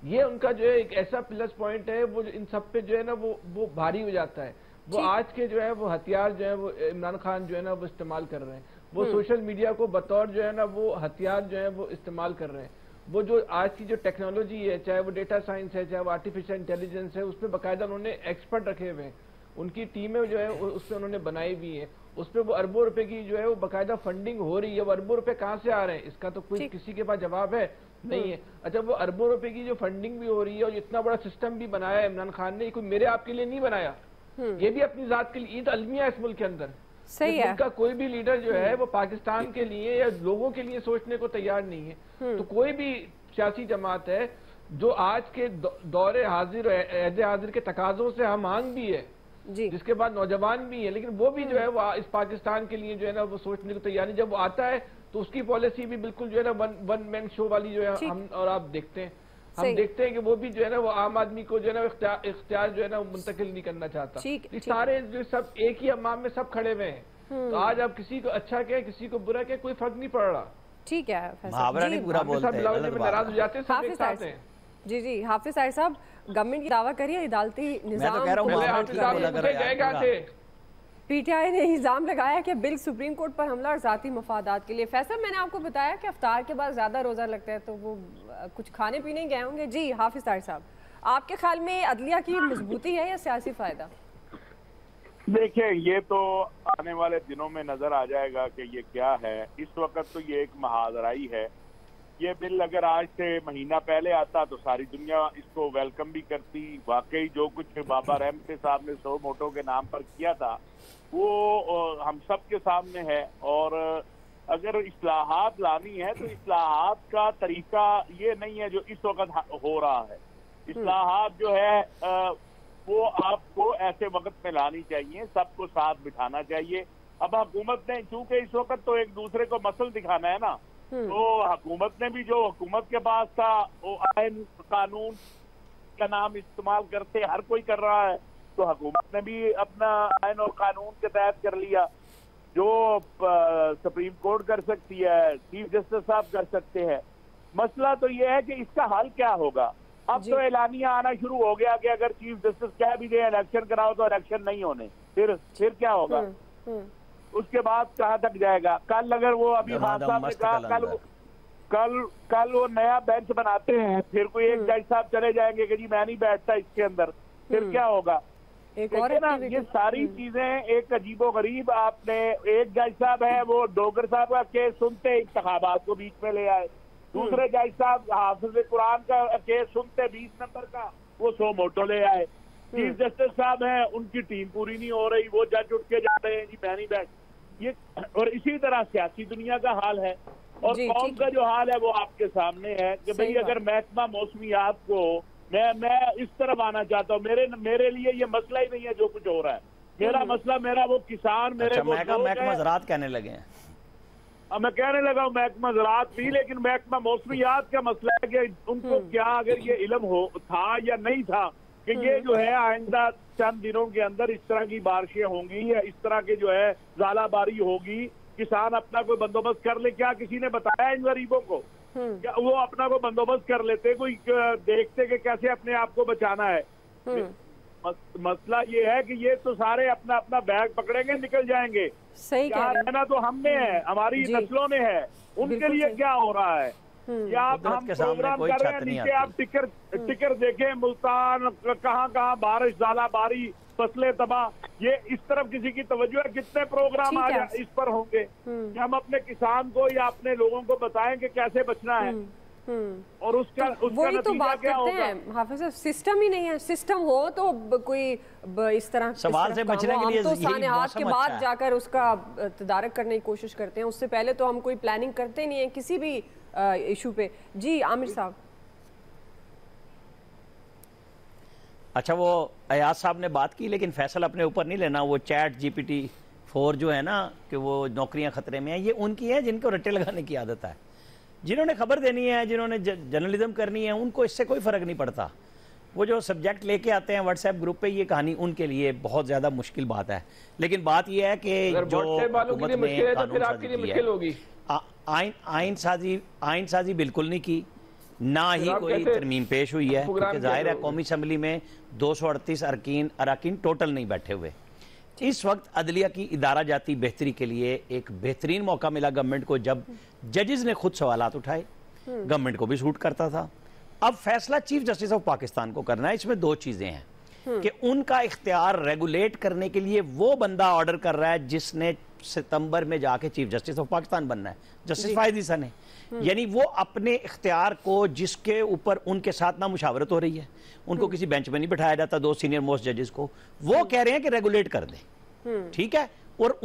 ये उनका जो है एक ऐसा प्लस पॉइंट है, वो इन सब पे जो है ना वो भारी हो जाता है। वो आज के जो है वो हथियार जो है वो इमरान खान जो है ना वो इस्तेमाल कर रहे हैं। वो सोशल मीडिया को बतौर जो है ना वो हथियार जो है वो इस्तेमाल कर रहे हैं। वो जो आज की जो टेक्नोलॉजी है, चाहे वो डेटा साइंस है, चाहे वो आर्टिफिशियल इंटेलिजेंस है, उसमें बाकायदा उन्होंने एक्सपर्ट रखे हुए हैं। उनकी टीमें जो है उस पर उन्होंने बनाई हुई है। उस पर वो अरबों रुपए की जो है वो बाकायदा फंडिंग हो रही है। वो अरबों रुपए कहाँ से आ रहे हैं, इसका तो कोई किसी के पास जवाब है नहीं है। अच्छा, वो अरबों रुपए की जो फंडिंग भी हो रही है और इतना बड़ा सिस्टम भी बनाया है इमरान खान ने, कोई मेरे आपके लिए नहीं बनाया, ये भी अपनी जात के लिए। ये तो अलमिया है इस मुल्क के अंदर। सही है। उनका कोई भी लीडर जो है वो पाकिस्तान के लिए या लोगों के लिए सोचने को तैयार नहीं है। तो कोई भी सियासी जमात है जो आज के दौरे हाजिर अहद हाजिर के तकाजों से हम आंग भी है, जिसके बाद नौजवान भी है, लेकिन वो भी जो है वो इस पाकिस्तान के लिए जो है ना वो सोचने को तैयार नहीं। जब वो आता है तो उसकी पॉलिसी भी बिल्कुल जो है ना वन मैन शो वाली जो है हम और आप देखते हैं। हम देखते हैं कि वो भी जो है ना वो आम आदमी को जो है ना इख्तियार जो है ना मुंतकिल नहीं करना चाहता। ये सारे जो सब एक ही अम्माम में सब खड़े हुए हैं। तो आज आप किसी को अच्छा कहें, किसी को बुरा कहें, कोई फर्क नहीं पड़ रहा। ठीक है मुहावरा नहीं पूरा बोलते हैं, गलत बात है। हाफिज साहब जी जी, हाफिज साहब गवर्नमेंट की दावा करिए अदालती निजाम पीटीआई ने इल्जाम लगाया कि बिल सुप्रीम कोर्ट पर हमला और जाती मफादात के लिए। फैसल, मैंने आपको बताया कि अफ्तार के बाद ज़्यादा रोज़ा लगता है तो वो कुछ खाने पीने गए होंगे। जी हाफिज साहब, आपके ख्याल में अदलिया की मजबूती है या सियासी फ़ायदा? देखिए, ये तो आने वाले दिनों में नजर आ जाएगा कि ये क्या है। इस वक्त तो ये एक महाजराई है। ये बिल अगर आज से महीना पहले आता तो सारी दुनिया इसको वेलकम भी करती। वाकई जो कुछ बाबा रहमत साहब ने सो मोटो के नाम पर किया था वो हम सब के सामने है। और अगर इस्लाहात लानी है तो इस्लाहात का तरीका ये नहीं है जो इस वक्त हो रहा है। इस्लाहात जो है वो आपको ऐसे वक्त में लानी चाहिए, सबको साथ बिठाना चाहिए। अब हुकूमत ने, चूंकि इस वक्त तो एक दूसरे को मसल दिखाना है ना, तो हुकूमत ने भी जो हुकूमत के पास था वो आइन कानून का नाम इस्तेमाल करते हर कोई कर रहा है, तो हुकूमत ने भी अपना आइन और कानून के तहत कर लिया। जो सुप्रीम कोर्ट कर सकती है, चीफ जस्टिस साहब कर सकते हैं। मसला तो ये है कि इसका हल क्या होगा। अब तो एलानिया आना शुरू हो गया कि अगर चीफ जस्टिस कह भी दे इलेक्शन कराओ तो इलेक्शन नहीं होने, फिर क्या होगा? उसके बाद कहाँ तक जाएगा? कल अगर वो अभी खान साहब ने कहा कल वो नया बेंच बनाते हैं, फिर कोई एक जज साहब चले जाएंगे कि जी मैं नहीं बैठता इसके अंदर, फिर क्या होगा? ना ये सारी चीजें एक अजीबो गरीब। आपने एक जज साहब है वो डोगर साहब का केस सुनते इंतखाबात को बीच में ले आए, दूसरे जज साहब हाफिज कुरान का केस सुनते 20 नंबर का वो सो मोटो ले आए। चीफ जस्टिस साहब हैं, उनकी टीम पूरी नहीं हो रही, वो जज उठ के जाते हैं जी मैं नहीं बैठ। ये और इसी तरह सियासी दुनिया का हाल है और कौम का जो हाल है वो आपके सामने है कि भाई अगर महकमा मौसमियात को मैं इस तरफ आना चाहता हूँ। मेरे लिए ये मसला ही नहीं है जो कुछ हो रहा है। मेरा मसला मेरा वो किसान मेरे महकमा ज़राअत कहने लगे हैं। अब मैं कहने लगा हूँ महकमा ज़राअत भी, लेकिन महकमा मौसमियात का मसला है कि उनको क्या अगर ये इल्म हो था या नहीं था कि ये जो है आइंदा चंद दिनों के अंदर इस तरह की बारिशें होंगी या इस तरह के जो है ज़ालाबारी होगी, किसान अपना कोई बंदोबस्त कर ले। क्या किसी ने बताया इन गरीबों को? क्या वो अपना को बंदोबस्त कर लेते? कोई देखते कि कैसे अपने आप को बचाना है? मसला ये है कि ये तो सारे अपना अपना बैग पकड़ेंगे निकल जाएंगे। सही क्या रहना तो हमने है, हमारी नस्लों ने है, उनके लिए क्या हो रहा है? या आप हम प्रोग्राम कर रहे हैं, नीचे आप टिकर देखें, मुल्तान कहाँ बारिश, ज़ालाबारी, फसलें तबाह, ये इस तरफ किसी की तवज्जो है? कितने प्रोग्राम आज इस पर होंगे कि हम अपने किसान को या अपने लोगों को बताएं कि कैसे बचना है? और उसका वही तो बात करते हैं हाफिज, सिस्टम ही नहीं है। सिस्टम हो तो कोई इस तरह सवाल से बचने के लिए तो सानेहात के बाद जाकर उसका तदारक करने की कोशिश करते हैं, उससे पहले तो हम कोई प्लानिंग करते नहीं है किसी भी इशू पे। जी आमिर साहब। अच्छा, वो अयाज साहब ने बात की, लेकिन फैसल अपने ऊपर नहीं लेना। वो चैट GPT-4 जो है ना कि वो नौकरियां खतरे में है, ये उनकी है जिनको रट्टे लगाने की आदत है। जिन्होंने खबर देनी है, जिन्होंने जर्नलिज्म करनी है, उनको इससे कोई फर्क नहीं पड़ता। वो जो सब्जेक्ट लेके आते हैं व्हाट्सएप ग्रुप पे, ये कहानी उनके लिए बहुत ज्यादा मुश्किल बात है। लेकिन बात ये है कि जो हुकूमत ने कानून साजी की है, आइन साजी बिल्कुल नहीं की, ना ही कोई तरमीम पेश हुई है, क्योंकि जाहिर है कौमी असम्बली में 238 अरकान टोटल नहीं बैठे हुए। इस वक्त अदलिया की इदारा जाती बेहतरी के लिए एक बेहतरीन मौका मिला गवर्नमेंट को, जब जजेस ने खुद सवालात उठाए। गवर्नमेंट को भी सूट करता था। अब फैसला चीफ जस्टिस ऑफ पाकिस्तान को करना है। इसमें दो चीजें हैं कि उनका इख्तियार रेगुलेट करने के लिए वो बंदा ऑर्डर कर रहा है जिसने सितंबर में जाके चीफ जस्टिस ऑफ पाकिस्तान बनना है, जस्टिस फाहिद ईसा ने। यानी वो अपने इख्तियार को, जिसके ऊपर उनके साथ ना मुशावरत हो रही है, उनको किसी बेंच में नहीं बिठाया जाता, दो सीनियर मोस्ट जजेस को, वो कह रहे हैं कि रेगुलेट कर दें। ठीक है, और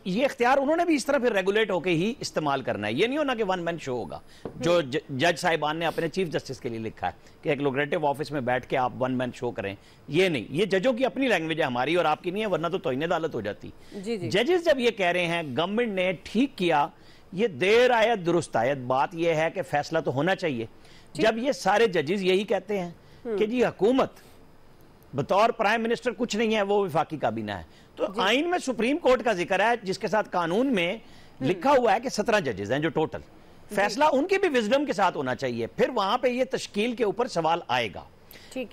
ये इख्तियार उन्होंने भी इस तरह फिर रेगुलेट होकर ही इस्तेमाल करना है। ये नहीं होना कि वन मैन शो होगा, जो जज साहिबान ने अपने चीफ जस्टिस के लिए लिखा है कि एक लुक्रेटिव ऑफिस में बैठ के आप वन मैन शो करें। ये नहीं, ये जजों की अपनी लैंग्वेज है, हमारी और आपकी नहीं है, वरना तो तौहीन अदालत हो जाती। जजेस जब ये कह रहे हैं गवर्नमेंट ने ठीक किया, ये देर आयत दुरुस्त आयत। बात यह है कि फैसला तो होना चाहिए। जब ये सारे जजेस यही कहते हैं कि जी हुकूमत बतौर प्राइम मिनिस्टर कुछ नहीं है, वो वफाकी काबीना है, तो आइन में सुप्रीम कोर्ट का जिक्र है, जिसके साथ कानून में लिखा हुआ है कि 17 जजेस हैं जो टोटल, फैसला उनकी भी विजडम के साथ होना चाहिए, फिर वहां पे ये तश्कील के ऊपर सवाल आएगा।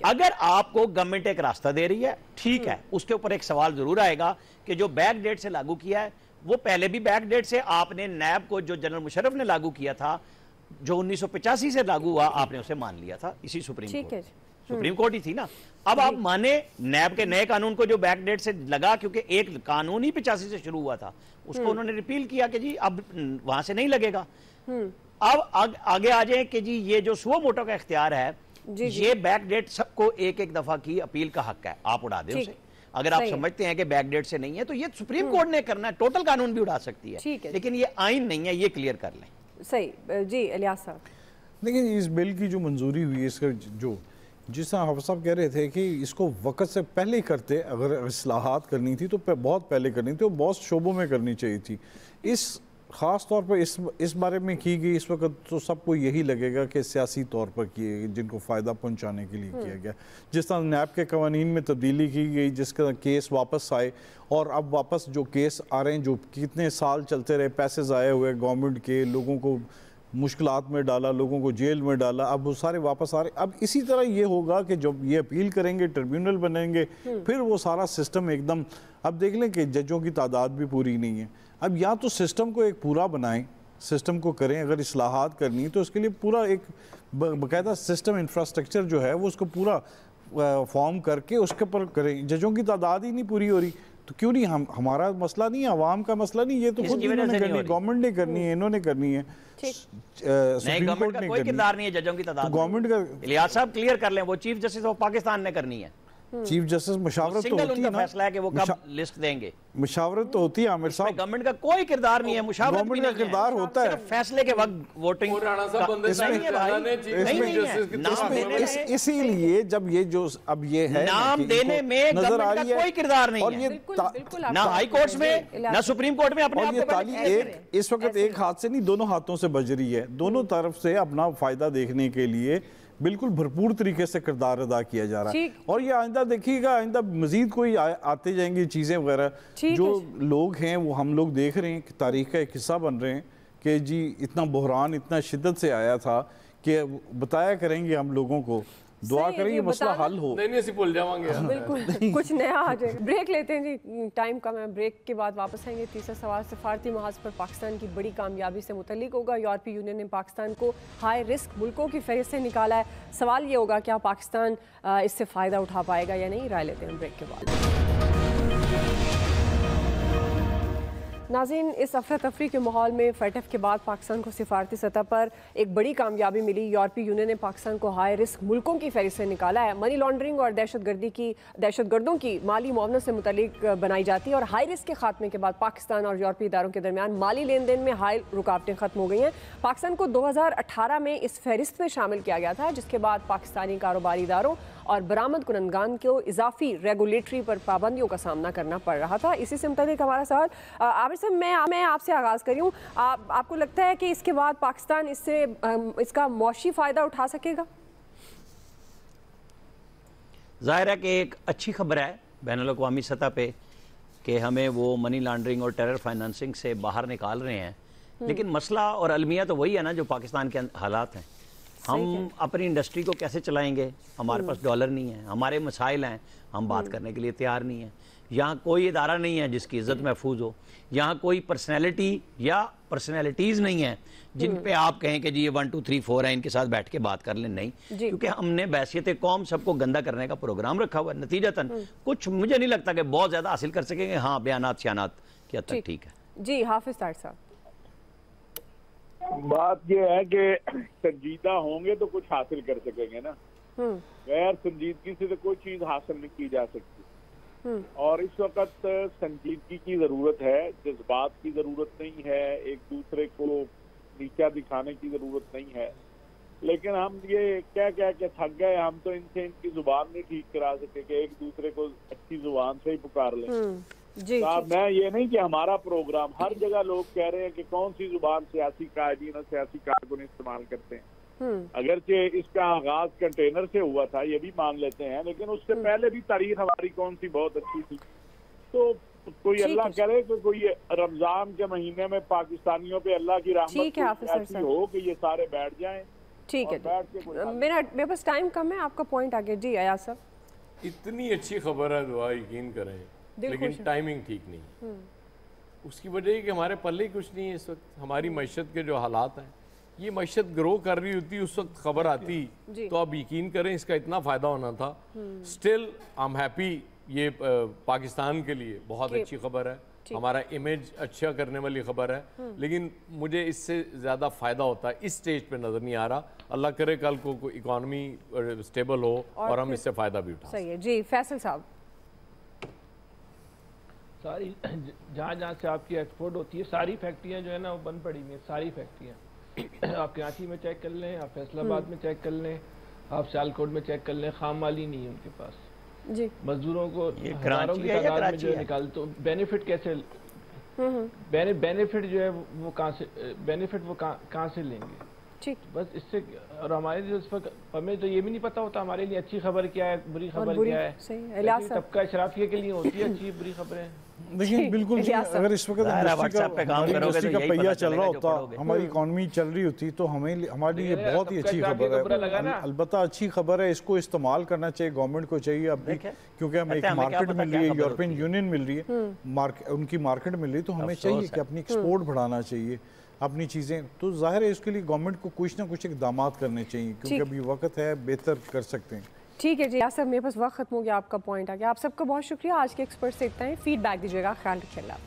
अगर आपको गवर्नमेंट एक रास्ता दे रही है, ठीक है, उसके ऊपर एक सवाल जरूर आएगा कि जो बैक डेट से लागू किया है वो पहले भी बैक डेट से, आपने नैब को जो जनरल मुशर्रफ ने लागू किया था, जो 1985 से लागू हुआ, आपने उसे मान लिया था, इसी सुप्रीम कोर्ट ही थी ना। अब आप माने नैब के नए कानून को जो बैक डेट से लगा, क्योंकि एक कानून ही 85 से शुरू हुआ था, उसको उन्होंने रिपील किया कि जी अब वहां से नहीं लगेगा। अब आगे आ जाए कि जी ये जो सुओ मोटो का इख्तियार है, ये बैक डेट सबको एक एक दफा की अपील का हक है, आप उड़ा दें उसे। अगर आप समझते हैं कि बैक डेट से नहीं है तो ये सुप्रीम कोर्ट ने करना है, टोटल कानून भी उड़ा सकती है, लेकिन ये आइन नहीं है, ये क्लियर कर लें। सही जी, इलियास साहब। देखिए इस बिल की जो मंजूरी हुई है, इसका जो जिस तरह हाफिज साहब कह रहे थे कि इसको वक्त से पहले ही करते, अगर इस्लाहात करनी थी तो बहुत पहले करनी थी और बहुत शोबों में करनी चाहिए थी। इस ख़ास तौर पर इस बारे में की गई इस वक्त तो सबको यही लगेगा कि सियासी तौर पर किए गए, जिनको फ़ायदा पहुंचाने के लिए किया गया। जिस तरह नैब के कवानीन में तब्दीली की गई, जिसका केस वापस आए और अब वापस जो केस आ रहे हैं, जो कितने साल चलते रहे, पैसे ज़ाया हुए गवर्नमेंट के, लोगों को मुश्किलात में डाला, लोगों को जेल में डाला, अब वो सारे वापस आ रहे। अब इसी तरह ये होगा कि जब ये अपील करेंगे, ट्रिब्यूनल बनेंगे, फिर वो सारा सिस्टम एकदम, अब देख लें कि जजों की तादाद भी पूरी नहीं है। अब या तो सिस्टम को एक पूरा बनाएं, सिस्टम को करें, अगर इस्लाहात करनी तो उसके लिए पूरा एक बाकायदा सिस्टम इंफ्रास्ट्रक्चर जो है वो उसको पूरा फॉर्म करके उसके पर करें। जजों की तादाद ही नहीं पूरी हो रही तो क्यों नहीं, हमारा मसला नहीं है, आवाम का मसला नहीं, ये तो खुद इन्होंने करनी है, गवर्नमेंट ने करनी है, इन्होंने करनी है, सुप्रीम कोर्ट ने कोई किरदार नहीं है जजों की तादाद। गवर्नमेंट का इलियास साहब क्लियर कर लें, वो चीफ जस्टिस ऑफ पाकिस्तान ने करनी है। चीफ जस्टिस मशावरत तो होती है ना, फैसला है कि वो कब लिस्ट देंगे, मशावरत तो होती है आमिर साहब, गवर्नमेंट का कोई किरदार नहीं है, मुशावरत भी नहीं है, किरदार होता है फैसले के वक्त वोटिंग। इसीलिए जब ये जो अब ये है नाम देने में नजर आ रही है कोई किरदार नहीं है, ना हाई कोर्ट में ना सुप्रीम कोर्ट में। अपने ये ताली एक इस वक्त एक हाथ से नहीं दोनों हाथों से बज रही है, दोनों तरफ से अपना फायदा देखने के लिए बिल्कुल भरपूर तरीके से किरदार अदा किया जा रहा है। और ये आइंदा देखिएगा, आइंदा मजीद कोई आते जाएंगी चीज़ें वगैरह, जो लोग हैं वो हम लोग देख रहे हैं कि तारीख का एक हिस्सा बन रहे हैं कि जी इतना बहरान इतना शिद्दत से आया था कि बताया करेंगे हम लोगों को, दुआ करेंगे मसला हल हो। नहीं भूल जाएंगे बिल्कुल कुछ नया आ जाए। ब्रेक लेते हैं जी, टाइम कम है, ब्रेक के बाद वापस आएंगे। तीसरा सवाल सफारती महाज पर पाकिस्तान की बड़ी कामयाबी से मुतल्लिक होगा। यूरोपीय यूनियन ने पाकिस्तान को हाई रिस्क मुल्कों की फहरिस्त से निकाला है। सवाल ये होगा क्या पाकिस्तान इससे फ़ायदा उठा पाएगा या नहीं। राय लेते हैं ब्रेक के बाद। नाज़रीन, इस अफरा तफरी के माहौल में फैटफ के बाद पाकिस्तान को सिफारती सतह पर एक बड़ी कामयाबी मिली। यूरोपीय यूनियन ने पाकिस्तान को हाई रिस्क मुल्कों की फहरिस्त से निकाला है। मनी लॉन्ड्रिंग और दहशतगर्दों की माली मुआवनत से मुतल्लिक बनाई जाती है और हाई रिस्क के खात्मे के बाद पाकिस्तान और यूरोपीय इदारों के दरमियान माली लेन देन में हाई रुकावटें खत्म हो गई हैं। पाकिस्तान को 2018 में इस फहरिस्त में शामिल किया गया था, जिसके बाद पाकिस्तानी कारोबारी इदारों और बरामद कुनंदगान को इजाफी रेगुलेटरी पर पाबंदियों का सामना करना पड़ रहा था। इसी से मुताबिक हमारा सवाल आबिर साहब, मैं आपसे आगाज़ करूँ, आपको लगता है कि इसके बाद पाकिस्तान इसका मौशी फ़ायदा उठा सकेगा? जाहिर है कि एक अच्छी खबर है बैनुल-अक़वामी सतह पे कि हमें वो मनी लॉन्ड्रिंग और टेरर फाइनेंसिंग से बाहर निकाल रहे हैं, लेकिन मसला और अलमिया तो वही है ना जो पाकिस्तान के हालात हैं। हम अपनी इंडस्ट्री को कैसे चलाएंगे, हमारे पास डॉलर नहीं है, हमारे मसाइल हैं, हम बात करने के लिए तैयार नहीं है। यहाँ कोई इदारा नहीं है जिसकी इज्जत महफूज हो, यहाँ कोई पर्सनैलिटी या पर्सनैलिटीज़ नहीं है जिन पे आप कहें कि जी ये 1 2 3 4 है, इनके साथ बैठ के बात कर लें। नहीं, क्योंकि हमने बैसियत कौम सबको गंदा करने का प्रोग्राम रखा हुआ है। नतीजतन कुछ मुझे नहीं लगता कि बहुत ज़्यादा हासिल कर सकेंगे। हाँ, बयानात शयानात की हद तक ठीक है। जी हाफिज साहब, बात यह है कि संजीदा होंगे तो कुछ हासिल कर सकेंगे ना, गैर संजीदगी से तो कोई चीज हासिल नहीं की जा सकती। और इस वक्त संजीदगी की जरूरत है, जज्बात की जरूरत नहीं है, एक दूसरे को नीचा दिखाने की जरूरत नहीं है। लेकिन हम ये क्या के थक गए, हम तो इनसे इनकी जुबान नहीं ठीक करा सके कि एक दूसरे को अच्छी जुबान से ही पुकार लें। मैं ये नहीं कि हमारा प्रोग्राम, हर जगह लोग कह रहे हैं कि कौन सी जुबान सियासी कायदीन और सियासी कारकुन इस्तेमाल करते हैं। अगरचे इसका आगाज कंटेनर से हुआ था, ये भी मान लेते हैं, लेकिन उससे पहले भी तारीख हमारी कौन सी बहुत अच्छी थी। तो कोई ठीक अल्लाह है। करे कि कोई रमजान के महीने में पाकिस्तानियों पे अल्लाह की रहमत ठीक है, कोई ऑफिसर ऐसी साहब। हो कि ये सारे बैठ जाएं। ठीक है और बैठ के कोई हल- मेरे पास टाइम कम है, आपका पॉइंट आगे। जी अयाज साहब। इतनी अच्छी खबर है, दुआ यकीन करें, दिल लेकिन खुश है। टाइमिंग ठीक नहीं। उसकी वजह है कि हमारे पल्ले ही कुछ नहीं है इस वक्त। हमारी मैशत के जो हालात हैं, ये मैशत ग्रो कर रही होती उस वक्त खबर आती जी। तो आप यकीन करें इसका इतना फ़ायदा होना था। स्टिल आई एम हैप्पी, ये पाकिस्तान के लिए बहुत अच्छी खबर है, हमारा इमेज अच्छा करने वाली खबर है, लेकिन मुझे इससे ज़्यादा फ़ायदा होता है इस स्टेज पे नज़र नहीं आ रहा। अल्लाह करे कल को इकॉनमी स्टेबल हो और हम इससे फ़ायदा भी उठा। सही है जी। फैसल साहब। सारी जहाँ जहाँ से आपकी एक्सपोर्ट होती है, सारी फैक्ट्रियाँ जो है ना वो बंद पड़ी हुई हैं, सारी फैक्ट्रियाँ। आप कराची में चेक कर लें, आप फैसलाबाद में चेक कर लें, आप सियालकोट में चेक कर लें, खाम माली नहीं है उनके पास जी। मजदूरों को ये हजारों की कराची है या तादाद में कराची जो है है? निकाल, तो बेनिफिट कैसे बेनिफिट जो है वो कहाँ से, बेनिफिट वो कहाँ से लेंगे? ठीक। बस इससे, और हमारे लिए इस वक्त हमें तो ये भी नहीं पता होता हमारे लिए अच्छी खबर क्या है, बुरी खबर क्या है। सही है। इलियास साहब। तबका इशराफिया के लिए होती है अच्छी बुरी खबरें। देखिए बिल्कुल जी, इलियास साहब। अगर इस वक्त ज़ाहिर है, WhatsApp पे काम करोगे तो इंडस्ट्री का यही पहिया पता चल रहा चलेगा जो होता, पढ़ोगे। हमारी इकॉनमी चल रही होती तो हमें हमारे लिए बहुत ही अच्छी खबर है। अलबत्ता अच्छी खबर है, इसको इस्तेमाल करना चाहिए, गवर्नमेंट को चाहिए अभी, क्योंकि हमें एक मार्केट मिल रही है, यूरोपियन यूनियन मिल रही है, उनकी मार्केट मिल रही है, तो हमें चाहिए कि अपनी एक्सपोर्ट बढ़ाना चाहिए अपनी चीज़ें। तो जाहिर है इसके लिए गवर्नमेंट को कुछ ना कुछ इकदाम करने चाहिए, क्योंकि अभी वक्त है, बेहतर कर सकते हैं। ठीक है जी यासर, मेरे पास वक्त खत्म हो गया, आपका पॉइंट आ गया। आप सबका बहुत शुक्रिया। आज के एक्सपर्ट से इतना ही। फीडबैक दीजिएगा। ख्याल रखिए। अल्लाह।